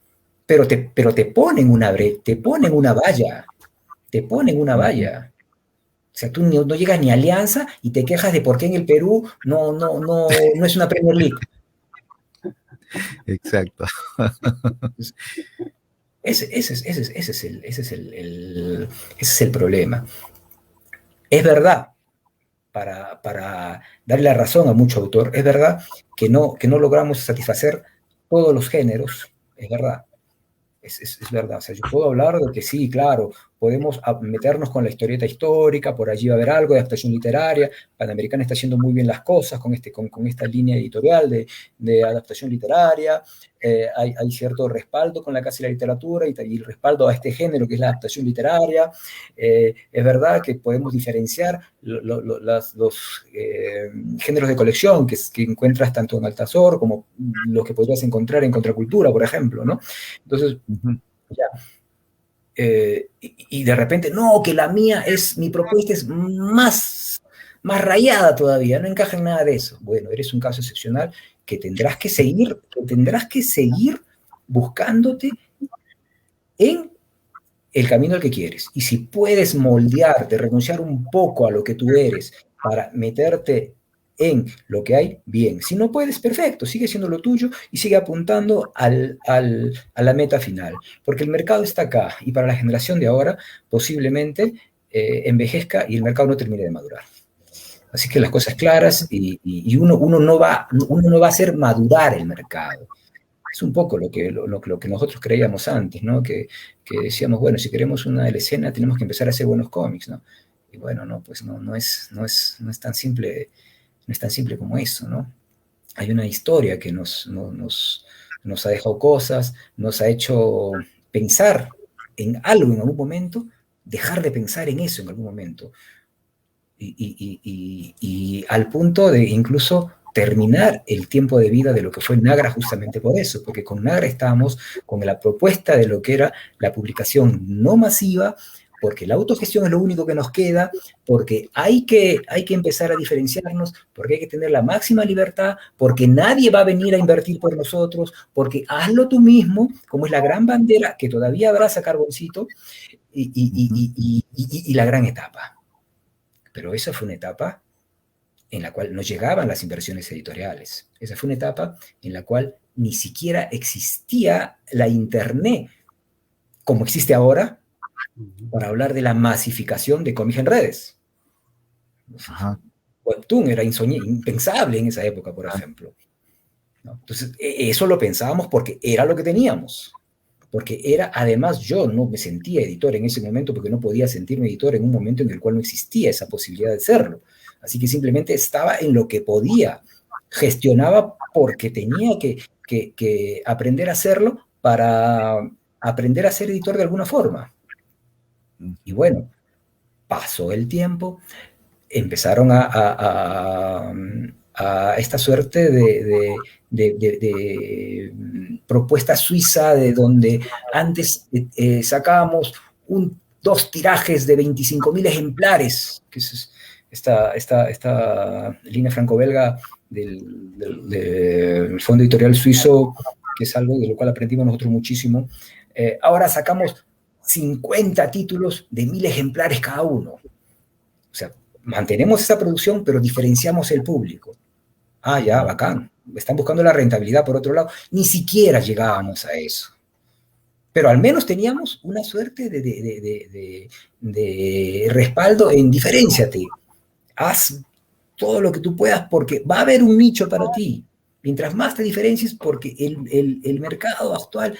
[SPEAKER 3] pero te ponen te ponen una valla, O sea, tú no llegas ni a Alianza y te quejas de por qué en el Perú no es una Premier League.
[SPEAKER 1] Exacto.
[SPEAKER 3] Ese es el problema. Es verdad, para darle la razón a mucho autor, es verdad que no logramos satisfacer todos los géneros, es verdad. Es verdad, o sea, yo puedo hablar de que sí, claro, podemos meternos con la historieta histórica, por allí va a haber algo de adaptación literaria, Panamericana está haciendo muy bien las cosas con esta línea editorial de adaptación literaria, hay cierto respaldo con la Casa de la Literatura y respaldo a este género que es la adaptación literaria, es verdad que podemos diferenciar los géneros de colección que encuentras tanto en Altazor como los que podrías encontrar en Contracultura, por ejemplo, ¿no? Entonces, ya. Y de repente, no, que mi propuesta es más rayada todavía, no encaja en nada de eso. Bueno, eres un caso excepcional que tendrás que seguir buscándote en el camino al que quieres. Y si puedes moldearte, renunciar un poco a lo que tú eres para meterte en lo que hay, bien. Si no puedes, perfecto, sigue siendo lo tuyo y sigue apuntando a la meta final. Porque el mercado está acá y para la generación de ahora posiblemente envejezca y el mercado no termine de madurar. Así que las cosas claras y uno no va a hacer madurar el mercado. Es un poco lo que nosotros creíamos antes, ¿no? Que decíamos, bueno, si queremos una escena tenemos que empezar a hacer buenos cómics, ¿no? Y bueno, no, pues no es tan simple, no es tan simple como eso, ¿no? Hay una historia que nos ha dejado cosas, nos ha hecho pensar en algo en algún momento, dejar de pensar en eso en algún momento. Y al punto de incluso terminar el tiempo de vida de lo que fue Nagra justamente por eso, porque con Nagra estábamos con la propuesta de lo que era la publicación no masiva, porque la autogestión es lo único que nos queda, porque hay que empezar a diferenciarnos, porque hay que tener la máxima libertad, porque nadie va a venir a invertir por nosotros, porque hazlo tú mismo, como es la gran bandera que todavía abraza Carboncito, y la gran etapa. Pero esa fue una etapa en la cual no llegaban las inversiones editoriales. Esa fue una etapa en la cual ni siquiera existía la Internet como existe ahora para hablar de la masificación de cómics en redes. Ajá. Webtoon era impensable en esa época, por ejemplo. ¿No? Entonces, eso lo pensábamos porque era lo que teníamos. Porque además yo no me sentía editor en ese momento porque no podía sentirme editor en un momento en el cual no existía esa posibilidad de serlo. Así que simplemente estaba en lo que podía, gestionaba porque tenía que aprender a hacerlo para aprender a ser editor de alguna forma. Y bueno, pasó el tiempo, empezaron a esta suerte de propuesta suiza, de donde antes sacábamos 2 tirajes de 25.000 ejemplares, que es esta línea franco-belga del Fondo Editorial Suizo, que es algo de lo cual aprendimos nosotros muchísimo. Ahora sacamos 50 títulos de 1.000 ejemplares cada uno. O sea, mantenemos esa producción, pero diferenciamos el público. Ah, ya, bacán. Están buscando la rentabilidad por otro lado. Ni siquiera llegábamos a eso. Pero al menos teníamos una suerte de respaldo en diferénciate. Haz todo lo que tú puedas porque va a haber un nicho para ti. Mientras más te diferencies, porque el mercado actual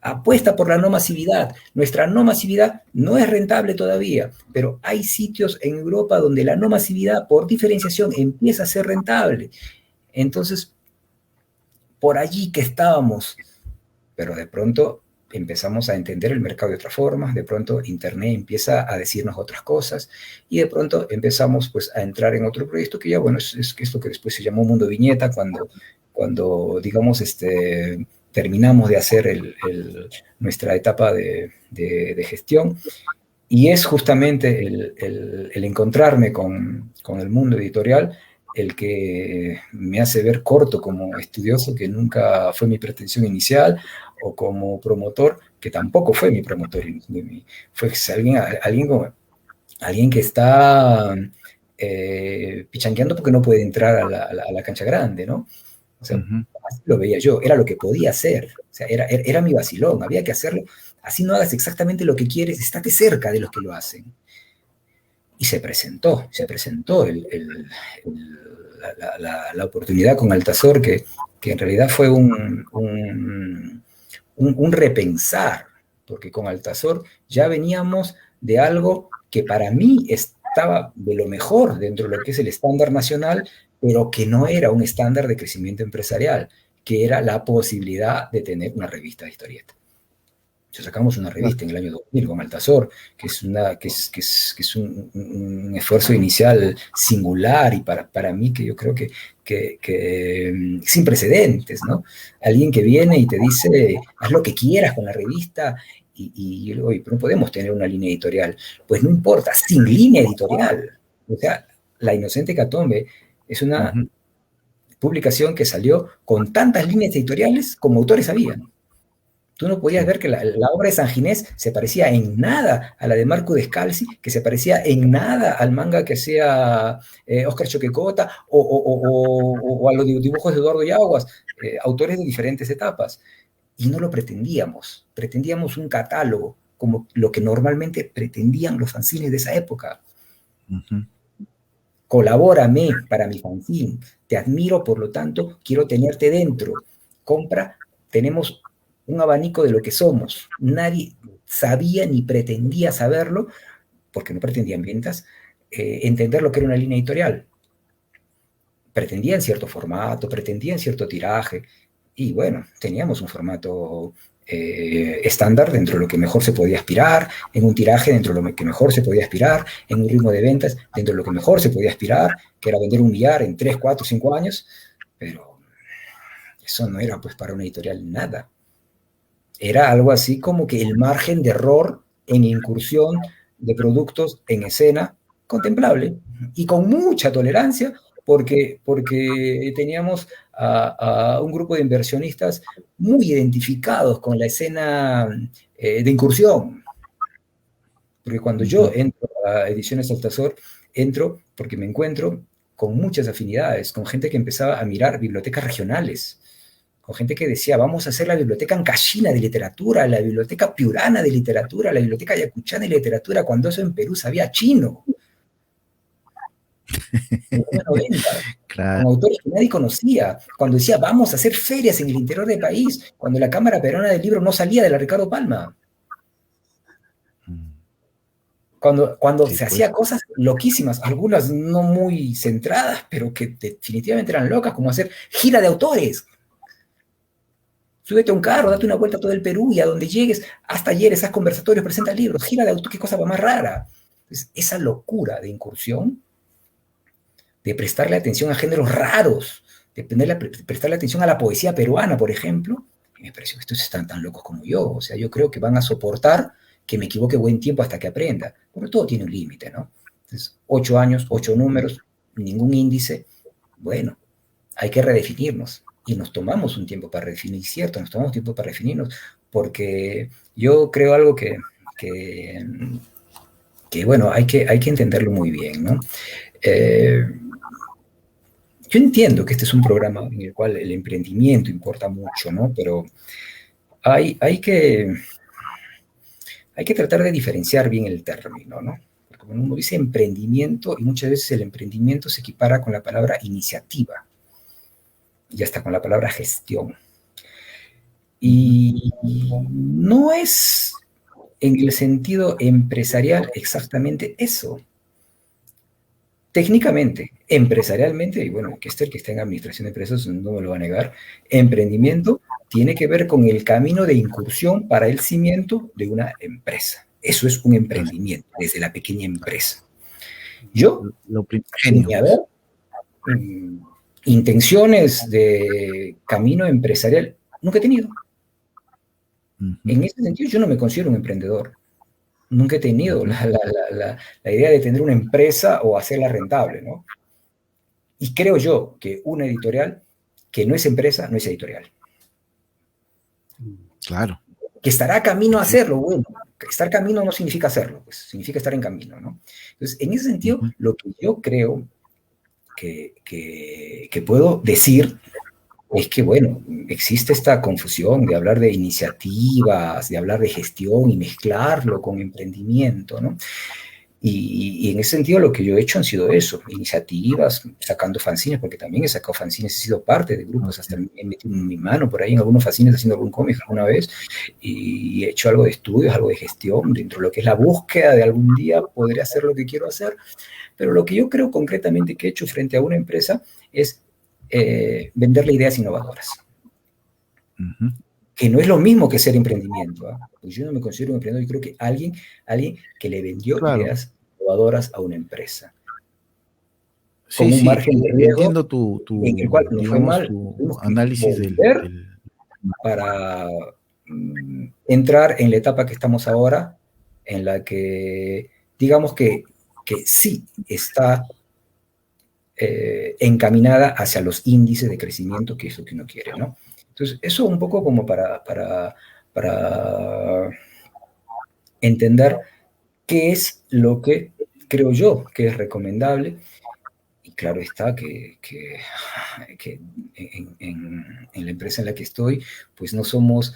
[SPEAKER 3] apuesta por la no masividad. Nuestra no masividad no es rentable todavía, pero hay sitios en Europa donde la no masividad, por diferenciación, empieza a ser rentable. Entonces, por allí que estábamos, pero de pronto empezamos a entender el mercado de otras formas, de pronto Internet empieza a decirnos otras cosas, y de pronto empezamos pues a entrar en otro proyecto que ya, bueno, es lo que después se llamó Mundo Viñeta, cuando digamos, terminamos de hacer nuestra etapa de gestión, y es justamente el encontrarme con el mundo editorial el que me hace ver corto como estudioso, que nunca fue mi pretensión inicial, o como promotor, que tampoco fue mi promotor, fue alguien que está pichangueando porque no puede entrar a la cancha grande, ¿no? O sea, así lo veía yo, era lo que podía hacer, o sea, era mi vacilón, había que hacerlo, así no hagas exactamente lo que quieres, estate cerca de los que lo hacen. Y se presentó la oportunidad con Altazor, que en realidad fue un repensar, porque con Altazor ya veníamos de algo que para mí estaba de lo mejor dentro de lo que es el estándar nacional, pero que no era un estándar de crecimiento empresarial, que era la posibilidad de tener una revista de historieta. Sacamos una revista en el año 2000 con Altazor, que es un esfuerzo inicial singular, y para mí que yo creo que sin precedentes, ¿no? Alguien que viene y te dice, haz lo que quieras con la revista, y oye, pero no podemos tener una línea editorial. Pues no importa, sin línea editorial. O sea, La Inocente Hecatombe es una publicación que salió con tantas líneas editoriales como autores habían. Tú no podías ver que la obra de San Ginés se parecía en nada a la de Marco Descalzi, que se parecía en nada al manga que hacía Óscar Choquecota, o a los dibujos de Eduardo Yaguas, autores de diferentes etapas. Y no lo pretendíamos. Pretendíamos un catálogo, como lo que normalmente pretendían los fanzines de esa época. Colabórame para mi fanzine. Te admiro, por lo tanto, quiero tenerte dentro. Compra, tenemos un abanico de lo que somos. Nadie sabía ni pretendía saberlo, porque no pretendían ventas, entender lo que era una línea editorial. Pretendían cierto formato, pretendían cierto tiraje, y bueno, teníamos un formato estándar dentro de lo que mejor se podía aspirar, en un tiraje dentro de lo que mejor se podía aspirar, en un ritmo de ventas dentro de lo que mejor se podía aspirar, que era vender 1 millar en 3, 4, 5 años, pero eso no era pues para una editorial nada. Era algo así como que el margen de error en incursión de productos en escena contemplable, y con mucha tolerancia, porque teníamos a un grupo de inversionistas muy identificados con la escena de incursión. Porque cuando yo entro a Ediciones Altazor, entro porque me encuentro con muchas afinidades, con gente que empezaba a mirar bibliotecas regionales, con gente que decía, vamos a hacer la biblioteca ancashina de literatura, la biblioteca piurana de literatura, la biblioteca ayacuchana de literatura, cuando eso en Perú sabía chino. En los 90, claro. Con autores que nadie conocía, cuando decía, vamos a hacer ferias en el interior del país, cuando la Cámara Peruana del Libro no salía de la Ricardo Palma. Cuando se hacía cosas loquísimas, algunas no muy centradas, pero que definitivamente eran locas, como hacer gira de autores. Súbete a un carro, date una vuelta a todo el Perú y a donde llegues, haz talleres, haz conversatorios, presenta libros, gira de auto, qué cosa más rara. Entonces, esa locura de incursión, de prestarle atención a géneros raros, de prestarle atención a la poesía peruana, por ejemplo, me pareció que estos están tan locos como yo. O sea, yo creo que van a soportar que me equivoque buen tiempo hasta que aprenda, porque todo tiene un límite, ¿no? Entonces, 8 años, 8 números, ningún índice, bueno, hay que redefinirnos. Y nos tomamos un tiempo para redefinir, cierto, nos tomamos tiempo para definirnos, porque yo creo algo que bueno, hay que entenderlo muy bien, ¿no? Yo entiendo que este es un programa en el cual el emprendimiento importa mucho, ¿no? Pero hay que tratar de diferenciar bien el término, ¿no? Porque cuando uno dice emprendimiento, y muchas veces el emprendimiento se equipara con la palabra iniciativa, y hasta con la palabra gestión. Y no es en el sentido empresarial exactamente eso. Técnicamente, empresarialmente, y bueno, que está en administración de empresas no me lo va a negar, emprendimiento tiene que ver con el camino de incursión para el cimiento de una empresa. Eso es un emprendimiento, desde la pequeña empresa. Yo tenía ver intenciones de camino empresarial, nunca he tenido. En ese sentido, yo no me considero un emprendedor. Nunca he tenido la idea de tener una empresa o hacerla rentable, ¿no? Y creo yo que una editorial que no es empresa, no es editorial.
[SPEAKER 1] Claro.
[SPEAKER 3] Que estará camino a hacerlo, bueno, estar camino no significa hacerlo, pues significa estar en camino, ¿no? Entonces, en ese sentido, lo que yo creo que puedo decir es que, bueno, existe esta confusión de hablar de iniciativas, de hablar de gestión y mezclarlo con emprendimiento, ¿no? Y en ese sentido lo que yo he hecho han sido eso, iniciativas, sacando fanzines, porque también he sacado fanzines, he sido parte de grupos, hasta he metido mi mano por ahí en algunos fanzines haciendo algún cómic alguna vez, y he hecho algo de estudios, algo de gestión, dentro de lo que es la búsqueda de algún día poder hacer lo que quiero hacer, pero lo que yo creo concretamente que he hecho frente a una empresa es venderle ideas innovadoras. Que no es lo mismo que ser emprendimiento, ¿eh? Pues yo no me considero un emprendedor, yo creo que alguien que le vendió ideas innovadoras a una empresa.
[SPEAKER 1] Con un margen de riesgo. Entiendo tu
[SPEAKER 3] en el cual no fue mal,
[SPEAKER 1] tu análisis
[SPEAKER 3] para entrar en la etapa que estamos ahora, en la que digamos que sí está encaminada hacia los índices de crecimiento, que es lo que uno quiere, ¿no? Entonces, eso un poco como para entender qué es lo que creo yo que es recomendable. Y claro está que en la empresa en la que estoy, pues no somos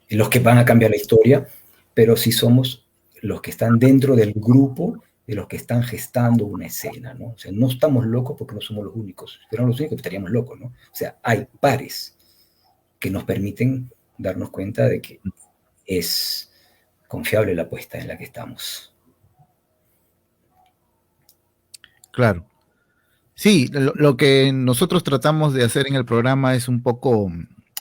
[SPEAKER 3] los que van a cambiar la historia, pero sí somos los que están dentro del grupo de los que están gestando una escena, ¿no? O sea, no estamos locos porque no somos los únicos. Si fuéramos los únicos, estaríamos locos, ¿no? O sea, hay pares que nos permiten darnos cuenta de que es confiable la apuesta en la que estamos.
[SPEAKER 1] Claro. Sí, lo que nosotros tratamos de hacer en el programa es un poco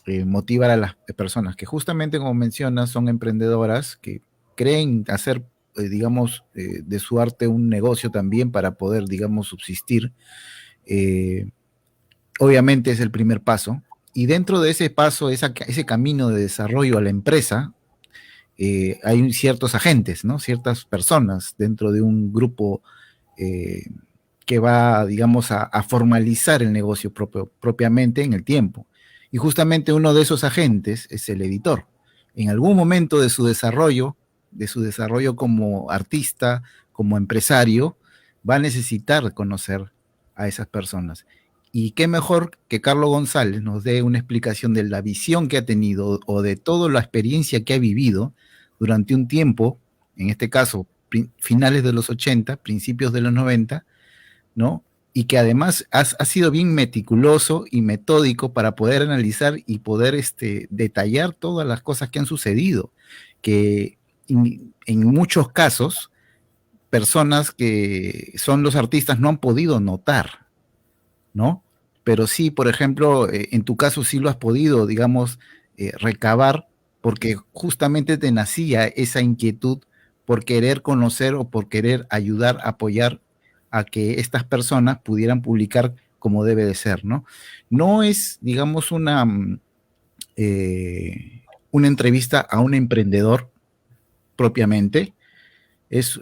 [SPEAKER 1] motivar a las personas que justamente, como mencionas, son emprendedoras, que creen hacer digamos, de su arte un negocio también para poder, digamos, subsistir. Obviamente es el primer paso. Y dentro de ese paso, ese camino de desarrollo a la empresa, hay ciertos agentes, ¿no? Ciertas personas dentro de un grupo que va, digamos, a formalizar el negocio propiamente en el tiempo. Y justamente uno de esos agentes es el editor. En algún momento de su desarrollo como artista, como empresario, va a necesitar conocer a esas personas. Y qué mejor que Carlos González nos dé una explicación de la visión que ha tenido o de toda la experiencia que ha vivido durante un tiempo, en este caso, finales de los 80, principios de los 90, ¿no? Y que además ha sido bien meticuloso y metódico para poder analizar y poder detallar todas las cosas que han sucedido, que en muchos casos, personas que son los artistas no han podido notar, ¿no? pero sí, por ejemplo, en tu caso sí lo has podido, digamos, recabar, porque justamente te nacía esa inquietud por querer conocer o por querer ayudar, apoyar a que estas personas pudieran publicar como debe de ser, ¿no? No es, digamos, una entrevista a un emprendedor propiamente, es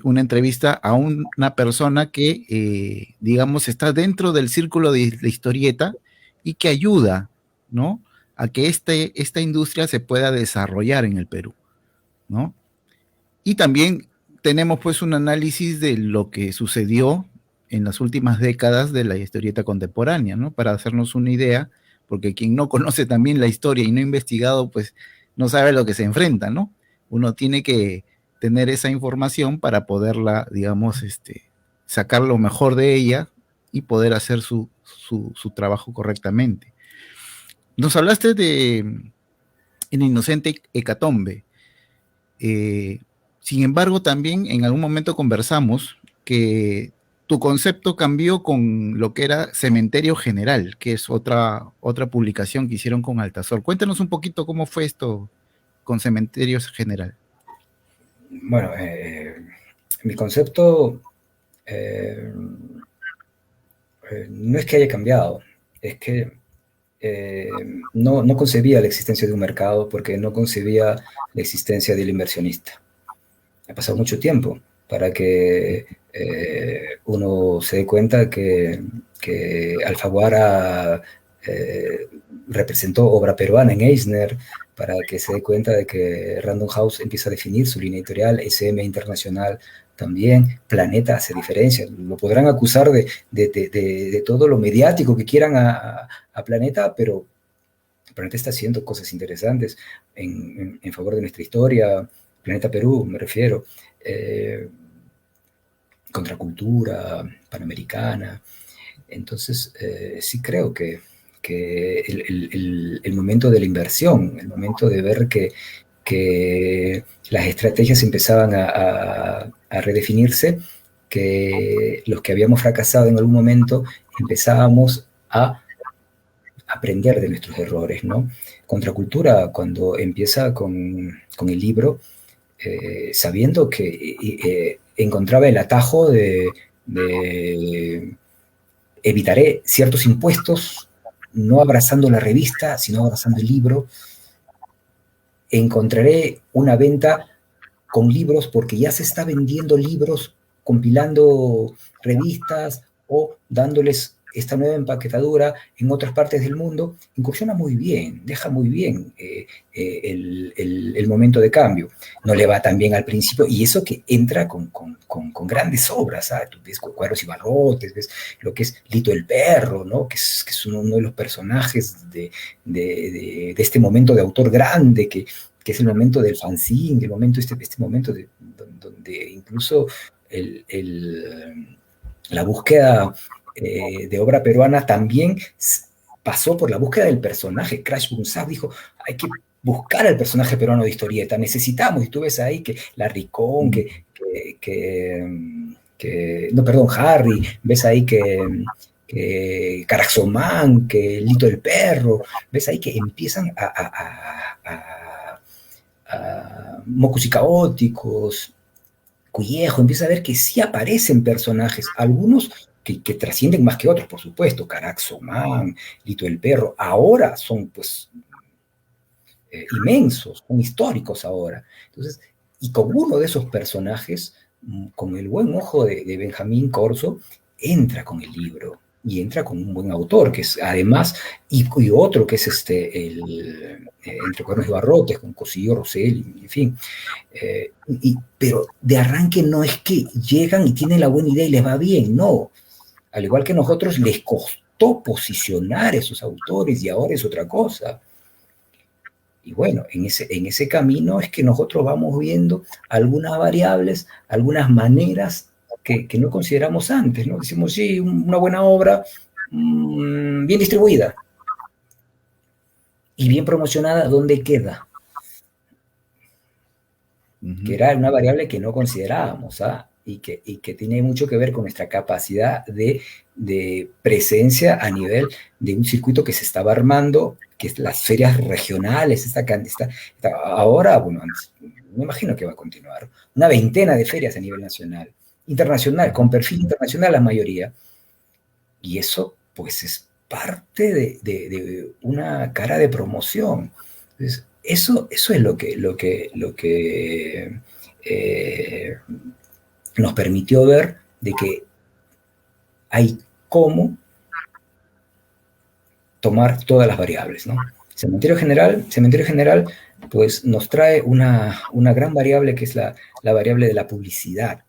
[SPEAKER 1] una entrevista a una persona que, digamos, está dentro del círculo de la historieta y que ayuda, ¿no? A que esta industria se pueda desarrollar en el Perú, ¿no? Y también tenemos pues un análisis de lo que sucedió en las últimas décadas de la historieta contemporánea, ¿no? Para hacernos una idea, porque quien no conoce también la historia y no ha investigado, pues no sabe a lo que se enfrenta, ¿no? Uno tiene que tener esa información para poderla, digamos, sacar lo mejor de ella y poder hacer su trabajo correctamente. Nos hablaste de El Inocente Hecatombe. Eh, Sin embargo, también en algún momento conversamos que tu concepto cambió con lo que era Cementerio General, que es otra publicación que hicieron con Altazor. Cuéntanos un poquito cómo fue esto con Cementerio General.
[SPEAKER 3] Bueno, mi concepto no es que haya cambiado, es que no concebía la existencia de un mercado porque no concebía la existencia del inversionista. Ha pasado mucho tiempo para que uno se dé cuenta que Alfaguara representó obra peruana en Eisner, para que se dé cuenta de que Random House empieza a definir su línea editorial, SM Internacional también, Planeta hace diferencia. Lo podrán acusar de todo lo mediático que quieran a Planeta, pero Planeta está haciendo cosas interesantes en favor de nuestra historia. Planeta Perú, me refiero, Contracultura, Panamericana. Entonces, sí creo que el momento de la inversión, el momento de ver que las estrategias empezaban a redefinirse, que los que habíamos fracasado en algún momento empezábamos a aprender de nuestros errores, ¿no? Contracultura, cuando empieza con el libro, sabiendo que encontraba el atajo de evitaré ciertos impuestos, no abrazando la revista, sino abrazando el libro, encontraré una venta con libros porque ya se está vendiendo libros, compilando revistas o dándoles esta nueva empaquetadura en otras partes del mundo, incursiona muy bien, deja muy bien el momento de cambio. No le va tan bien al principio, y eso que entra con grandes obras, ¿sabes? Tú ves Cuadros y Barrotes, ves lo que es Lito el Perro, ¿no? que es uno de los personajes de este momento de autor grande, que es el momento del fanzine, el momento este momento donde incluso la búsqueda de obra peruana también pasó por la búsqueda del personaje. Crash Bunzak dijo, hay que buscar al personaje peruano de historieta, necesitamos, y tú ves ahí que Larricón, no, perdón, Harry, ves ahí que Caraxomán, que Lito el Perro, ves ahí que empiezan a Mocos y Caóticos, Cullejo, empieza a ver que sí aparecen personajes, algunos que trascienden más que otros, por supuesto, Caraxomán, Lito el Perro, ahora son pues inmensos, son históricos ahora. Entonces, y con uno de esos personajes, con el buen ojo de Benjamín Corso, entra con el libro y entra con un buen autor, que es además, y otro que es Entre Cuernos y Barrotes, con Cosillo Rosell, en fin. Pero de arranque no es que llegan y tienen la buena idea y les va bien, no. Al igual que nosotros, les costó posicionar a esos autores y ahora es otra cosa. Y bueno, en ese camino es que nosotros vamos viendo algunas variables, algunas maneras que no consideramos antes, ¿no? Decimos, sí, una buena obra, bien distribuida y bien promocionada, ¿dónde queda? Que era una variable que no considerábamos, ¿ah? y que tiene mucho que ver con nuestra capacidad de presencia a nivel de un circuito que se estaba armando, que es las ferias regionales, ahora, bueno, me imagino que va a continuar, una veintena de ferias a nivel nacional, internacional, con perfil internacional la mayoría, y eso pues es parte de una cara de promoción. Entonces, eso es lo que nos permitió ver de que hay cómo tomar todas las variables, ¿no? Cementerio General, pues nos trae una gran variable que es la variable de la publicidad.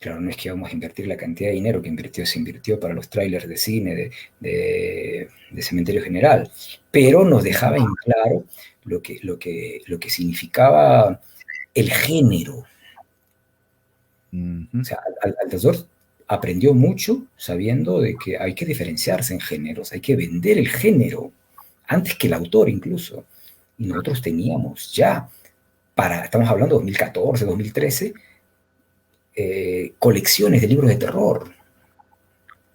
[SPEAKER 3] Claro, no es que vamos a invertir la cantidad de dinero que se invirtió para los trailers de cine de Cementerio General, pero nos dejaba en claro lo que significaba el género. O sea, Altazor aprendió mucho sabiendo de que hay que diferenciarse en géneros, hay que vender el género, antes que el autor incluso. Y nosotros teníamos ya, estamos hablando de 2014, 2013, colecciones de libros de terror.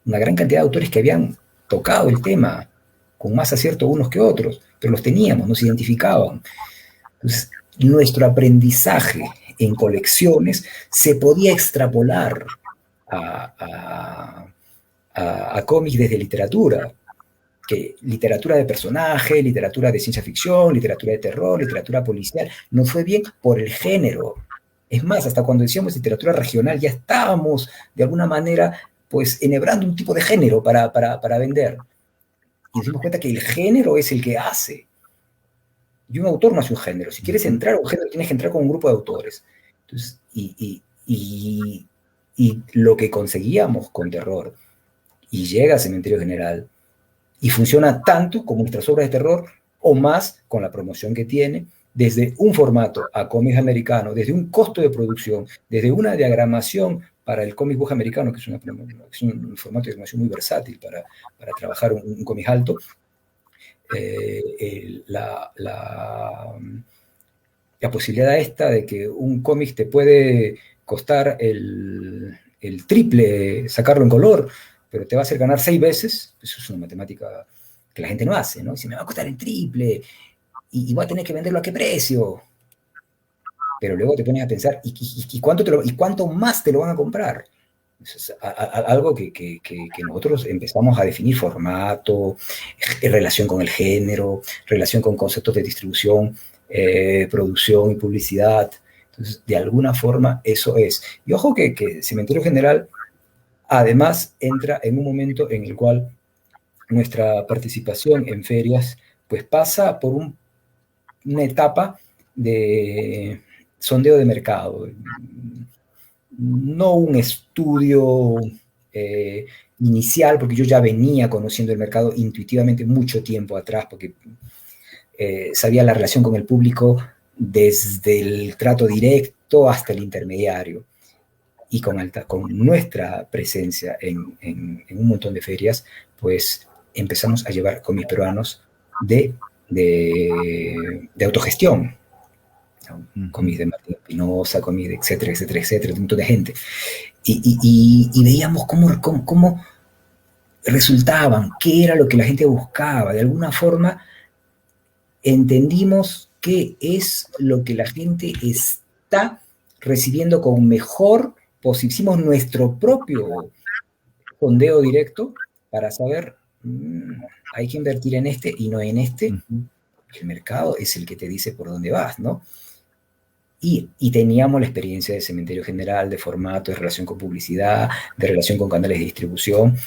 [SPEAKER 3] Una gran cantidad de autores que habían tocado el tema, con más acierto unos que otros, pero los teníamos, nos identificaban. Entonces, nuestro aprendizaje en colecciones se podía extrapolar a cómics desde literatura, que literatura de personaje, literatura de ciencia ficción, literatura de terror, literatura policial, nos fue bien por el género. Es más, hasta cuando decíamos literatura regional ya estábamos de alguna manera pues enhebrando un tipo de género para vender. Y nos dimos cuenta que el género es el que hace. Y un autor no hace un género. Si quieres entrar a un género, tienes que entrar con un grupo de autores. Entonces, y lo que conseguíamos con terror, y llega a Cementerio General, y funciona tanto como nuestras obras de terror, o más con la promoción que tiene, desde un formato a cómics americano, desde un costo de producción, desde una diagramación para el cómic book americano, que es un formato de diagramación muy versátil para trabajar un cómic alto, la posibilidad esta de que un cómic te puede costar el triple sacarlo en color, pero te va a hacer ganar 6 veces, eso es una matemática que la gente no hace, ¿no? Dice, me va a costar el triple y voy a tener que venderlo a qué precio. Pero luego te pones a pensar, ¿y cuánto más te lo van a comprar? Eso es algo que nosotros empezamos a definir formato, relación con el género, relación con conceptos de distribución, producción y publicidad. Entonces, de alguna forma, eso es. Y ojo que Cementerio General, además, entra en un momento en el cual nuestra participación en ferias pues pasa por una etapa de sondeo de mercado. No un estudio inicial, porque yo ya venía conociendo el mercado intuitivamente mucho tiempo atrás, porque sabía la relación con el público desde el trato directo hasta el intermediario. Y con nuestra presencia en un montón de ferias, pues empezamos a llevar cómics peruanos de autogestión. Cómics de Martín Espinosa, cómics de etcétera, etcétera, etcétera, de un montón de gente. Y veíamos cómo resultaban, qué era lo que la gente buscaba. De alguna forma entendimos qué es lo que la gente está recibiendo con mejor. Hicimos nuestro propio sondeo directo para saber, hay que invertir en este y no en este. El mercado es el que te dice por dónde vas, ¿no? Y teníamos la experiencia de Cementerio General, de formato, de relación con publicidad, de relación con canales de distribución,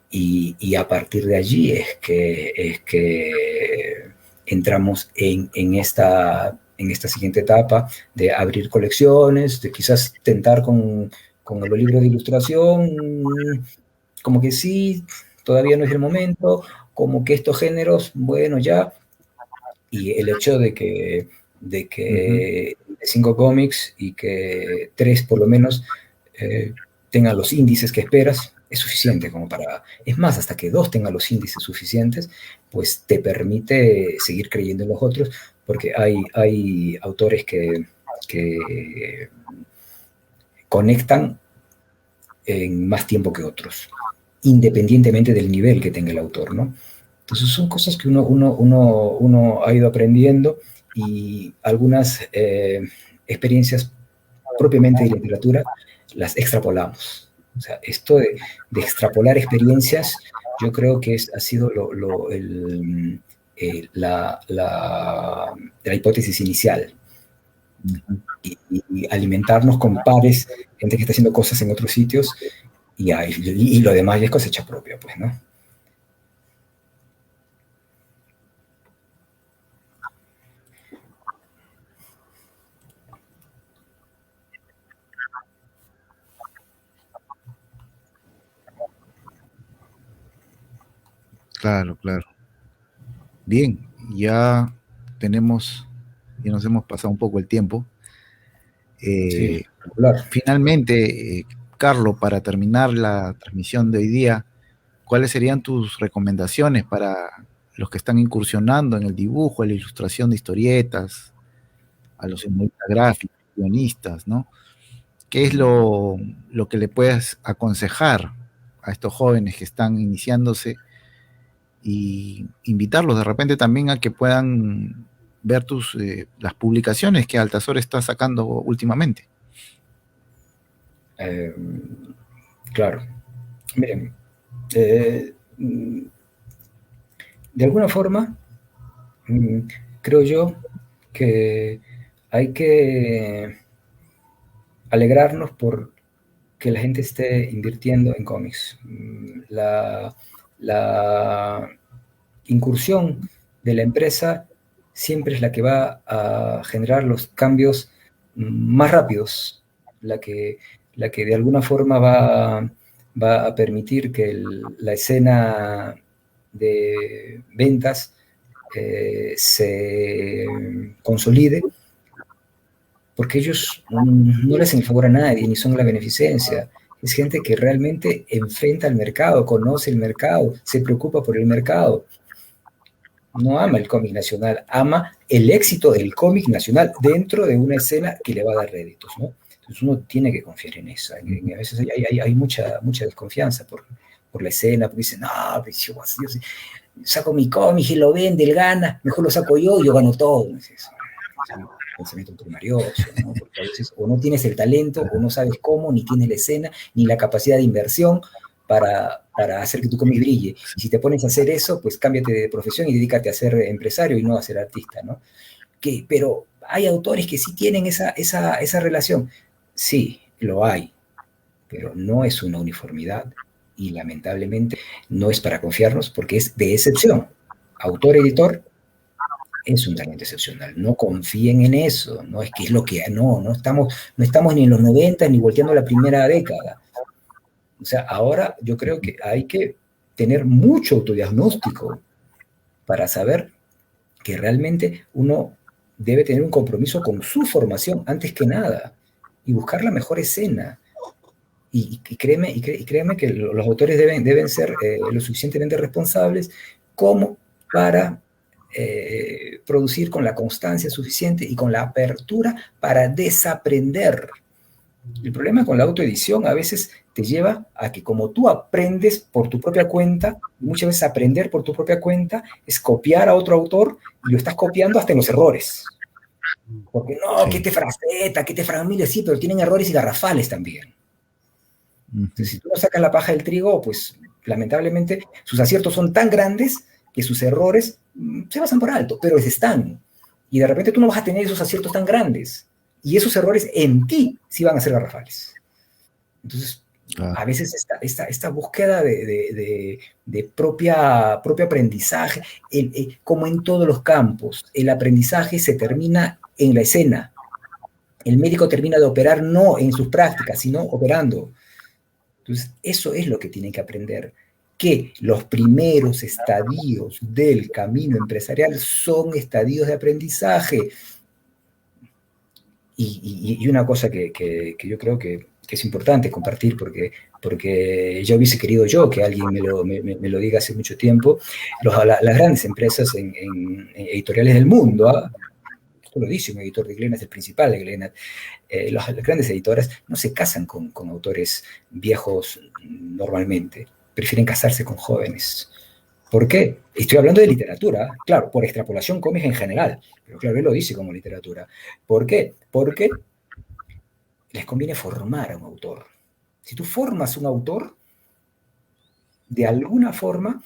[SPEAKER 3] y a partir de allí es que entramos en esta siguiente etapa de abrir colecciones, de quizás tentar con los libros de ilustración, como que sí, todavía no es el momento, como que estos géneros, bueno, ya, y el hecho de que 5 cómics y que 3 por lo menos tengan los índices que esperas, es suficiente como para, es más, hasta que 2 tengan los índices suficientes, pues te permite seguir creyendo en los otros, porque hay autores que conectan en más tiempo que otros, independientemente del nivel que tenga el autor, ¿no? Entonces son cosas que uno ha ido aprendiendo, y algunas experiencias propiamente de literatura las extrapolamos. O sea, esto de extrapolar experiencias, yo creo que ha sido la hipótesis inicial. Y alimentarnos con pares, gente que está haciendo cosas en otros sitios, y lo demás ya es cosecha propia, pues, ¿no?
[SPEAKER 1] Claro, claro. Bien, ya nos hemos pasado un poco el tiempo.
[SPEAKER 3] Sí, claro.
[SPEAKER 1] Finalmente, Carlos, para terminar la transmisión de hoy día, ¿cuáles serían tus recomendaciones para los que están incursionando en el dibujo, en la ilustración de historietas, a los humoristas gráficos, guionistas, ¿no? ¿Qué es lo que le puedes aconsejar a estos jóvenes que están iniciándose, y invitarlos de repente también a que puedan ver las publicaciones que Altazor está sacando últimamente?
[SPEAKER 3] Claro. Miren, de alguna forma, creo yo que hay que alegrarnos por que la gente esté invirtiendo en cómics. La incursión de la empresa siempre es la que va a generar los cambios más rápidos, la que de alguna forma va a permitir que la escena de ventas se consolide, porque ellos no le hacen el favor a nadie, ni son la beneficencia. Es gente que realmente enfrenta al mercado, conoce el mercado, se preocupa por el mercado. No ama el cómic nacional, ama el éxito del cómic nacional dentro de una escena que le va a dar réditos, ¿no? Entonces uno tiene que confiar en eso. A veces hay mucha desconfianza por la escena, porque dicen, no, pues yo saco mi cómic y lo vende, él gana, mejor lo saco yo gano todo. Es un pensamiento primarioso, ¿no? Porque a veces o no tienes el talento, o no sabes cómo, ni tienes la escena, ni la capacidad de inversión para hacer que tu cómic brille. Y si te pones a hacer eso, pues cámbiate de profesión y dedícate a ser empresario y no a ser artista, ¿no? Pero hay autores que sí tienen esa relación. Sí, lo hay, pero no es una uniformidad, y lamentablemente no es para confiarnos, porque es de excepción. Autor-editor es un talento excepcional. No confíen en eso. No es que es lo que... No estamos ni en los 90 ni volteando la primera década. O sea, ahora yo creo que hay que tener mucho autodiagnóstico para saber que realmente uno debe tener un compromiso con su formación antes que nada, y buscar la mejor escena. Y créeme que los autores deben ser lo suficientemente responsables como para producir con la constancia suficiente y con la apertura para desaprender. El problema con la autoedición a veces te lleva a que, como tú aprendes por tu propia cuenta, muchas veces aprender por tu propia cuenta es copiar a otro autor, y lo estás copiando hasta en los errores. Porque no, sí, que te fraseta, que te fragmile, sí, pero tienen errores y garrafales también. Entonces, si tú no sacas la paja del trigo, pues lamentablemente sus aciertos son tan grandes que sus errores se pasan por alto, pero están. Y de repente tú no vas a tener esos aciertos tan grandes, y esos errores en ti sí van a ser garrafales. Entonces, a veces esta búsqueda de propio aprendizaje, como en todos los campos, el aprendizaje se termina en la escena. El médico termina de operar no en sus prácticas, sino operando. Entonces, eso es lo que tienen que aprender, que los primeros estadios del camino empresarial son estadios de aprendizaje. Y una cosa que yo creo que es importante compartir, porque ya hubiese querido yo que alguien me lo diga hace mucho tiempo, las grandes empresas en editoriales del mundo, esto lo dice un editor de Glenat, el principal de Glenat, las grandes editoras no se casan con autores viejos normalmente, prefieren casarse con jóvenes. ¿Por qué? Estoy hablando de literatura, claro, por extrapolación cómica en general, pero claro, él lo dice como literatura. ¿Por qué? Porque les conviene formar a un autor. Si tú formas un autor, de alguna forma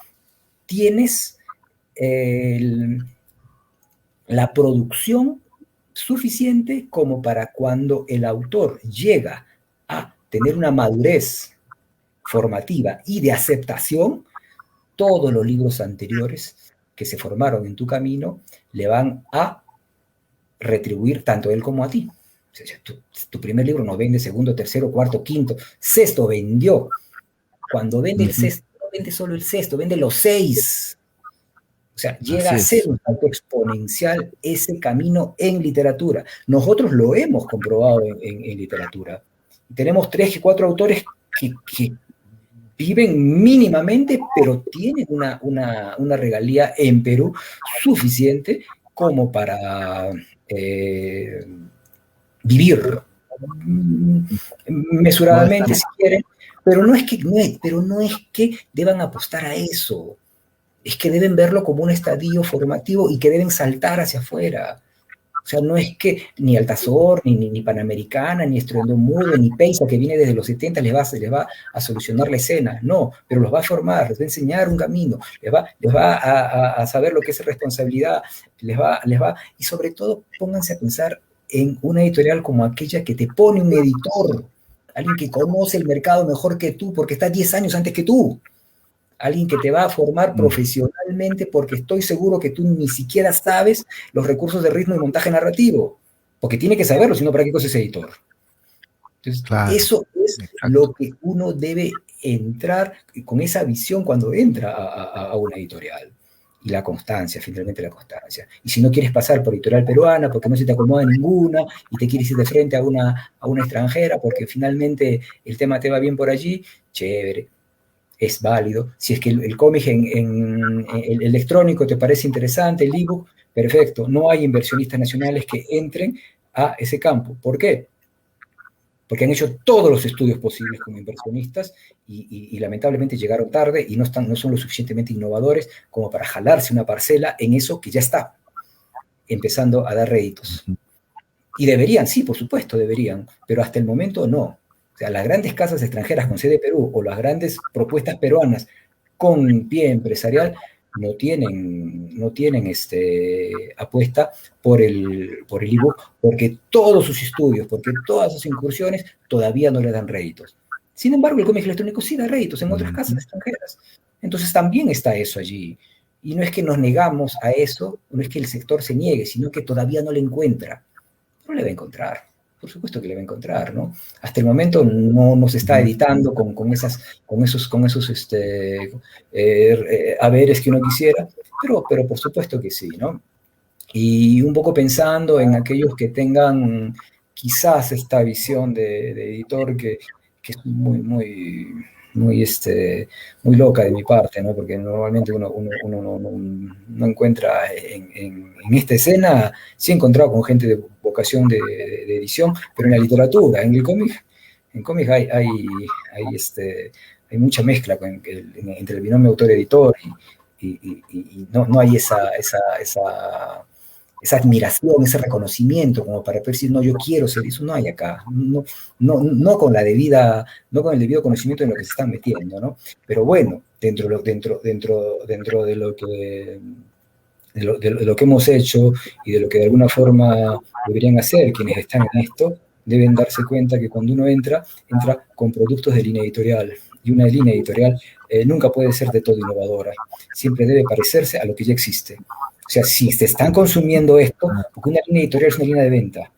[SPEAKER 3] tienes la producción suficiente como para cuando el autor llega a tener una madurez formativa y de aceptación, todos los libros anteriores que se formaron en tu camino le van a retribuir tanto a él como a ti. O sea, tu primer libro no vende, segundo, tercero, cuarto, quinto, sexto vendió. Cuando vende el sexto, no vende solo el sexto, vende los 6. O sea, llega a ser un salto exponencial ese camino en literatura. Nosotros lo hemos comprobado en literatura. Tenemos 3 y 4 autores que viven mínimamente, pero tienen una regalía en Perú suficiente como para vivir mesuradamente, si quieren, pero no es que deban apostar a eso. Es que deben verlo como un estadio formativo y que deben saltar hacia afuera. O sea, no es que ni Altazor, ni Panamericana, ni Estruendo Mudo, ni Peisa, que viene desde los 70, les va a solucionar la escena. No, pero los va a formar, les va a enseñar un camino, les va a saber lo que es responsabilidad, y sobre todo pónganse a pensar en una editorial como aquella que te pone un editor, alguien que conoce el mercado mejor que tú, porque está 10 años antes que tú. Alguien que te va a formar profesionalmente porque estoy seguro que tú ni siquiera sabes los recursos de ritmo y montaje narrativo, porque tiene que saberlo, si no, ¿para qué cosa es editor? Entonces, claro, eso es lo que uno debe entrar con esa visión cuando entra a una editorial. Y la constancia, finalmente la constancia. Y si no quieres pasar por editorial peruana porque no se te acomoda ninguna y te quieres ir de frente a una extranjera porque finalmente el tema te va bien por allí, chévere. Es válido. Si es que el cómic en el electrónico te parece interesante, el ebook, perfecto. No hay inversionistas nacionales que entren a ese campo. ¿Por qué? Porque han hecho todos los estudios posibles como inversionistas y lamentablemente llegaron tarde y no son lo suficientemente innovadores como para jalarse una parcela en eso que ya está empezando a dar réditos. Y deberían, sí, por supuesto, deberían, pero hasta el momento no. O sea, las grandes casas extranjeras con sede Perú o las grandes propuestas peruanas con pie empresarial no tienen apuesta por el ebook, porque todos sus estudios, porque todas sus incursiones todavía no le dan réditos. Sin embargo, el cómic electrónico sí da réditos en otras casas extranjeras. Entonces también está eso allí. Y no es que nos negamos a eso, no es que el sector se niegue, sino que todavía no le encuentra. No le va a encontrar. Por supuesto que le va a encontrar, ¿no? Hasta el momento no se está editando con esos haberes que uno quisiera, pero por supuesto que sí, ¿no? Y un poco pensando en aquellos que tengan quizás esta visión de editor que es muy loca de mi parte, ¿no? Porque normalmente uno no encuentra en esta escena, sí he encontrado con gente de vocación de edición, pero en la literatura, en el cómic, hay mucha mezcla entre el binomio autor-editor y no hay esa admiración, ese reconocimiento como para decir, no, yo quiero ser eso, no hay acá, no con el debido conocimiento en lo que se están metiendo, ¿no? Pero bueno, dentro de lo que hemos hecho y de lo que de alguna forma deberían hacer quienes están en esto, deben darse cuenta que cuando uno entra con productos de línea editorial, y una línea editorial nunca puede ser de todo innovadora, siempre debe parecerse a lo que ya existe. O sea, si se están consumiendo esto, porque una línea editorial es una línea de venta,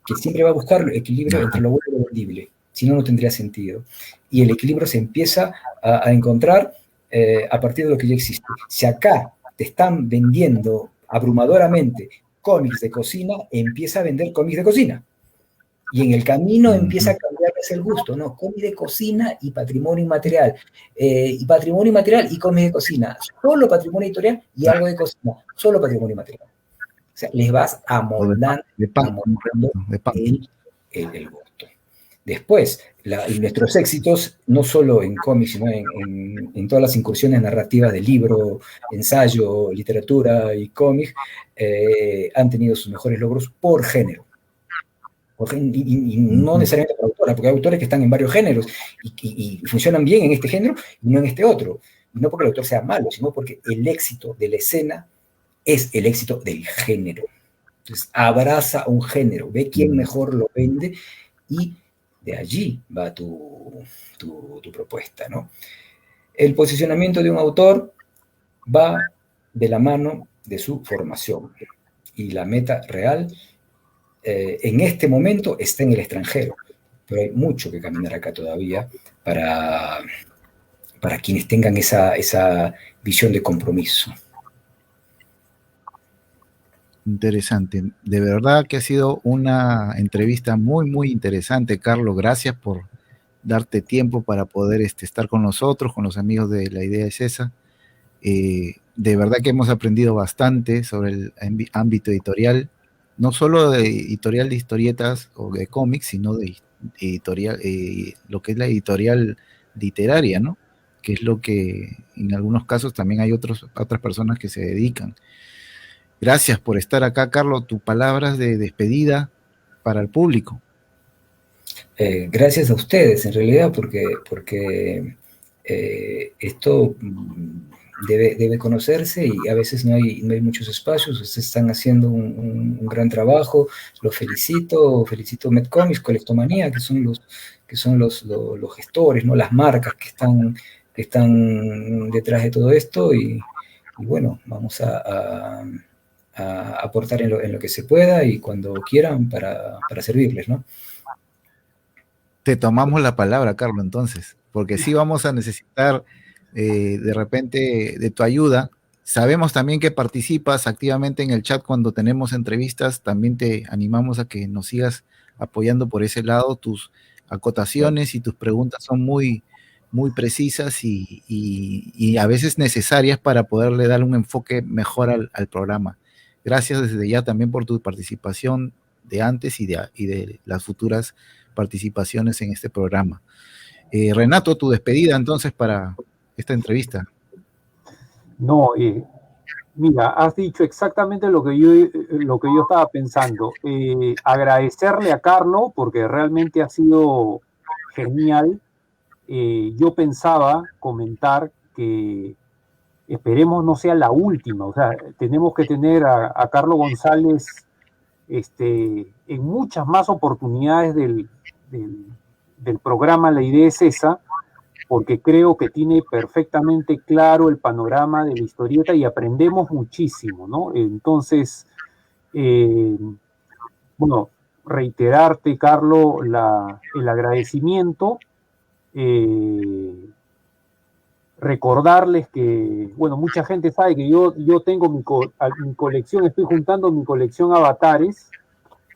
[SPEAKER 3] que siempre va a buscar el equilibrio entre lo bueno y lo vendible, si no, no tendría sentido. Y el equilibrio se empieza a encontrar a partir de lo que ya existe. Si acá te están vendiendo abrumadoramente cómics de cocina, empieza a vender cómics de cocina. Y en el camino empieza a cambiarles el gusto, ¿no? Cómic de cocina y patrimonio inmaterial. Y patrimonio inmaterial y cómic de cocina. Solo patrimonio editorial y algo de cocina. Solo patrimonio inmaterial. sea, les vas amoldando,
[SPEAKER 1] de pan,
[SPEAKER 3] amoldando el gusto. Después, nuestros éxitos, no solo en cómics, sino en todas las incursiones narrativas de libro, ensayo, literatura y cómic, han tenido sus mejores logros por género. Y no necesariamente por autora, porque hay autores que están en varios géneros y funcionan bien en este género y no en este otro. Y no porque el autor sea malo, sino porque el éxito de la escena es el éxito del género. Entonces, abraza un género, ve quién mejor lo vende y de allí va tu propuesta, ¿no? El posicionamiento de un autor va de la mano de su formación y la meta real en este momento está en el extranjero, pero hay mucho que caminar acá todavía para quienes tengan esa visión de compromiso.
[SPEAKER 1] Interesante. De verdad que ha sido una entrevista muy, muy interesante, Carlos. Gracias por darte tiempo para poder estar con nosotros, con los amigos de La Idea es Esa. De verdad que hemos aprendido bastante sobre el ámbito editorial, no solo de editorial de historietas o de cómics, sino de editorial, lo que es la editorial literaria, ¿no? Que es lo que en algunos casos también hay otras personas que se dedican. Gracias por estar acá, Carlos. Tus palabras de despedida para el público.
[SPEAKER 3] Gracias a ustedes, en realidad, porque esto debe conocerse y a veces no hay muchos espacios. Ustedes están haciendo un gran trabajo. Los felicito Medcomics, Colectomanía, que son los gestores, ¿no? Las marcas que están detrás de todo esto y bueno, vamos a aportar en lo que se pueda y cuando quieran para servirles, ¿no?
[SPEAKER 1] Te tomamos la palabra, Carlos, entonces, porque sí vamos a necesitar de repente de tu ayuda. Sabemos también que participas activamente en el chat cuando tenemos entrevistas. También te animamos a que nos sigas apoyando por ese lado. Tus acotaciones y tus preguntas son muy, muy precisas y a veces necesarias para poderle dar un enfoque mejor al programa. Gracias desde ya también por tu participación de antes y de las futuras participaciones en este programa. Renato, tu despedida entonces para esta entrevista.
[SPEAKER 2] No, mira, has dicho exactamente lo que yo estaba pensando. Agradecerle a Carlos porque realmente ha sido genial. Yo pensaba comentar que esperemos no sea la última, o sea, tenemos que tener a Carlos González en muchas más oportunidades del programa La Idea es Esa, porque creo que tiene perfectamente claro el panorama de la historieta y aprendemos muchísimo, ¿no? Entonces, bueno, reiterarte, Carlos, el agradecimiento, recordarles que, bueno, mucha gente sabe que yo tengo mi colección, estoy juntando mi colección avatares,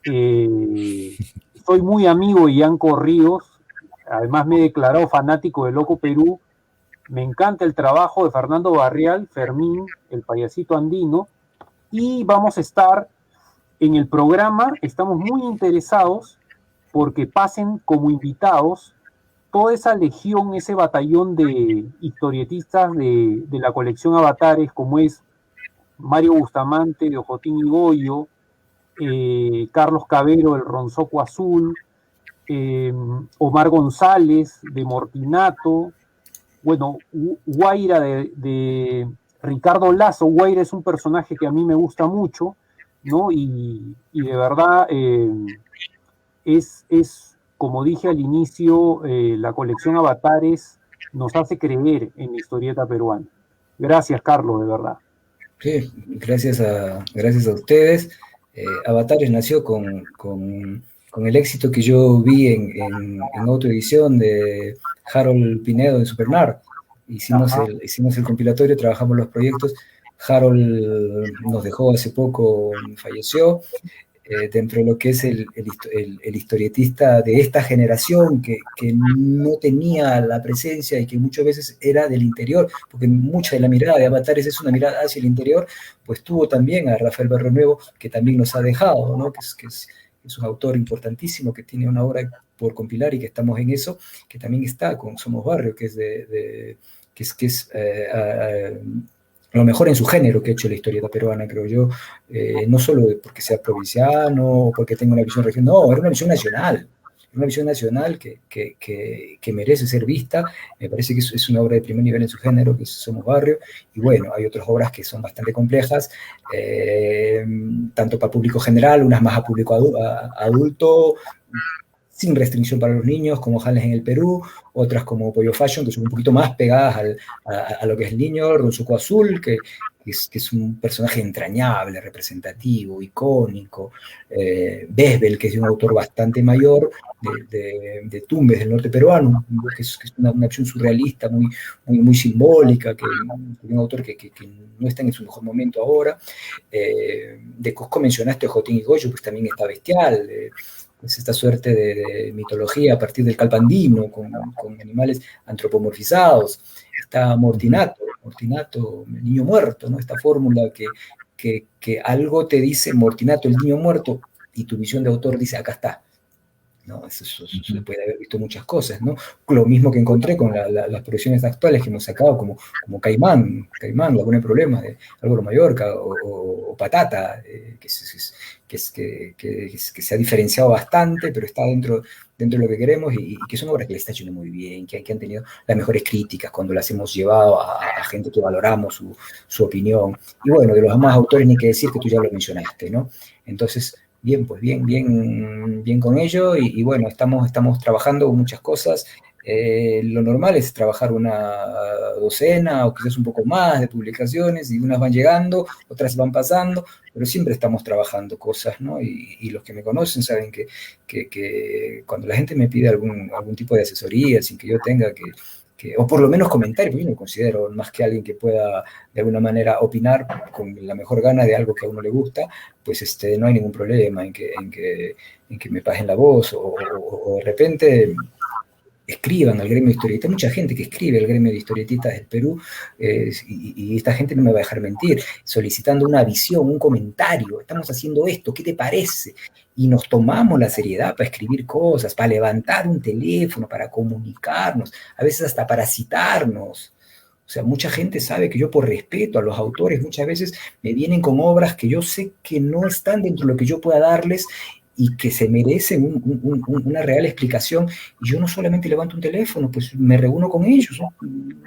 [SPEAKER 2] soy muy amigo de Yanko Ríos, además me he declarado fanático de Loco Perú, me encanta el trabajo de Fernando Barrial, Fermín, el payasito andino, y vamos a estar en el programa, estamos muy interesados porque pasen como invitados toda esa legión, ese batallón de historietistas de la colección Avatares, como es Mario Bustamante de Ojotín y Goyo, Carlos Cabero del Ronzoco Azul, Omar González de Mortinato, bueno, Guaira de Ricardo Lazo. Guaira es un personaje que a mí me gusta mucho, ¿no? Y de verdad es como dije al inicio, la colección Avatares nos hace creer en la historieta peruana. Gracias, Carlos, de verdad.
[SPEAKER 3] Sí, gracias a ustedes. Avatares nació con el éxito que yo vi en autoedición de Harold Pinedo de Supernar. Hicimos el compilatorio, trabajamos los proyectos. Harold nos dejó hace poco, falleció. dentro de lo que es el historietista de esta generación que no tenía la presencia y que muchas veces era del interior, porque mucha de la mirada de Avatares es una mirada hacia el interior, pues tuvo también a Rafael Barrionuevo, que también nos ha dejado, ¿no? que es un autor importantísimo, que tiene una obra por compilar y que estamos en eso, que también está con Somos Barrio, que es lo mejor en su género que ha hecho la historieta peruana, creo yo, no solo porque sea provinciano o porque tenga una visión regional, no, era una visión nacional que merece ser vista. Me parece que es una obra de primer nivel en su género, que es Somos Barrio, y bueno, hay otras obras que son bastante complejas, tanto para público general, unas más a público adulto, sin restricción para los niños, como Jales en el Perú, otras como Pollo Fashion, que son un poquito más pegadas a lo que es el niño, Ronzuko Azul, que es un personaje entrañable, representativo, icónico, Besbel, que es un autor bastante mayor, de Tumbes, del norte peruano, que es una opción surrealista, muy simbólica, que un autor que no está en su mejor momento ahora. De Cusco mencionaste Jotín y Goyo, pues también está bestial, es esta suerte de mitología a partir del calpandino, con animales antropomorfizados. Está Mortinato, el niño muerto, ¿no? Esta fórmula que algo te dice Mortinato, el niño muerto, y tu visión de autor dice, acá está. ¿No? Eso se puede haber visto muchas cosas, ¿no? Lo mismo que encontré con las producciones actuales que hemos sacado, como Caimán, La Buena Problema, de Álvaro Mallorca, o Patata, que se ha diferenciado bastante, pero está dentro de lo que queremos, y que son obras que le está yendo muy bien, que han tenido las mejores críticas cuando las hemos llevado a gente que valoramos su opinión. Y bueno, de los demás autores ni que decir, que tú ya lo mencionaste, ¿no? Entonces, bien, pues bien con ello, y bueno, estamos trabajando muchas cosas. Lo normal es trabajar una docena o quizás un poco más de publicaciones, y unas van llegando, otras van pasando, pero siempre estamos trabajando cosas, ¿no? Y los que me conocen saben que cuando la gente me pide algún tipo de asesoría, sin que yo tenga o por lo menos comentar, porque yo no me considero más que alguien que pueda de alguna manera opinar con la mejor gana de algo que a uno le gusta, pues no hay ningún problema en que me paguen la voz, o de repente escriban al gremio de historietistas. Hay mucha gente que escribe al gremio de historietistas del Perú, y esta gente no me va a dejar mentir, solicitando una visión, un comentario. Estamos haciendo esto, ¿qué te parece? Y nos tomamos la seriedad para escribir cosas, para levantar un teléfono, para comunicarnos, a veces hasta para citarnos. O sea, mucha gente sabe que yo, por respeto a los autores, muchas veces me vienen con obras que yo sé que no están dentro de lo que yo pueda darles, y que se merecen una real explicación, y yo no solamente levanto un teléfono, pues me reúno con ellos, ¿no?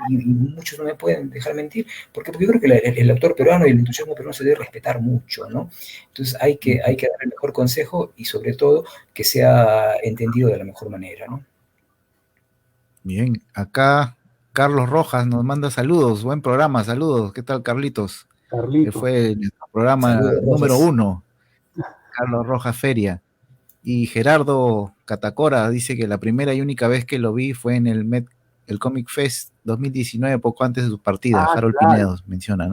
[SPEAKER 3] Y muchos no me pueden dejar mentir, porque yo creo que el autor peruano y el entusiasmo peruano se debe respetar mucho, ¿no? Entonces hay que dar el mejor consejo, y sobre todo que sea entendido de la mejor manera, ¿no?
[SPEAKER 1] Bien, acá Carlos Rojas nos manda saludos, buen programa, saludos. ¿Qué tal, Carlitos? Que fue el programa
[SPEAKER 3] Saludos,
[SPEAKER 1] número 1, Carlos Rojas Feria. Y Gerardo Catacora dice que la primera y única vez que lo vi fue en el Comic Fest 2019, poco antes de su partida. Harold Pinedos menciona,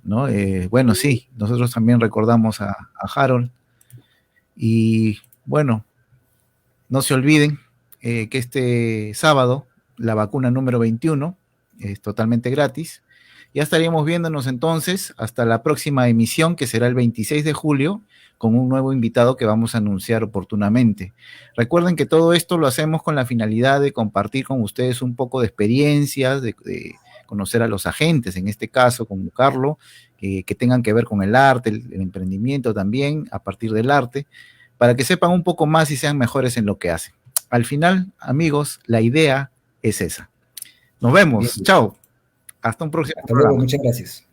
[SPEAKER 1] ¿no? Bueno, sí, nosotros también recordamos a Harold. Y bueno, no se olviden que este sábado la vacuna número 21 es totalmente gratis. Ya estaríamos viéndonos entonces hasta la próxima emisión, que será el 26 de julio, con un nuevo invitado que vamos a anunciar oportunamente. Recuerden que todo esto lo hacemos con la finalidad de compartir con ustedes un poco de experiencias, de conocer a los agentes, en este caso como Carlos, que tengan que ver con el arte, el emprendimiento también, a partir del arte, para que sepan un poco más y sean mejores en lo que hacen. Al final, amigos, la idea es esa. Nos vemos. Bien. Chao. Hasta un próximo programa.
[SPEAKER 3] Luego, muchas gracias.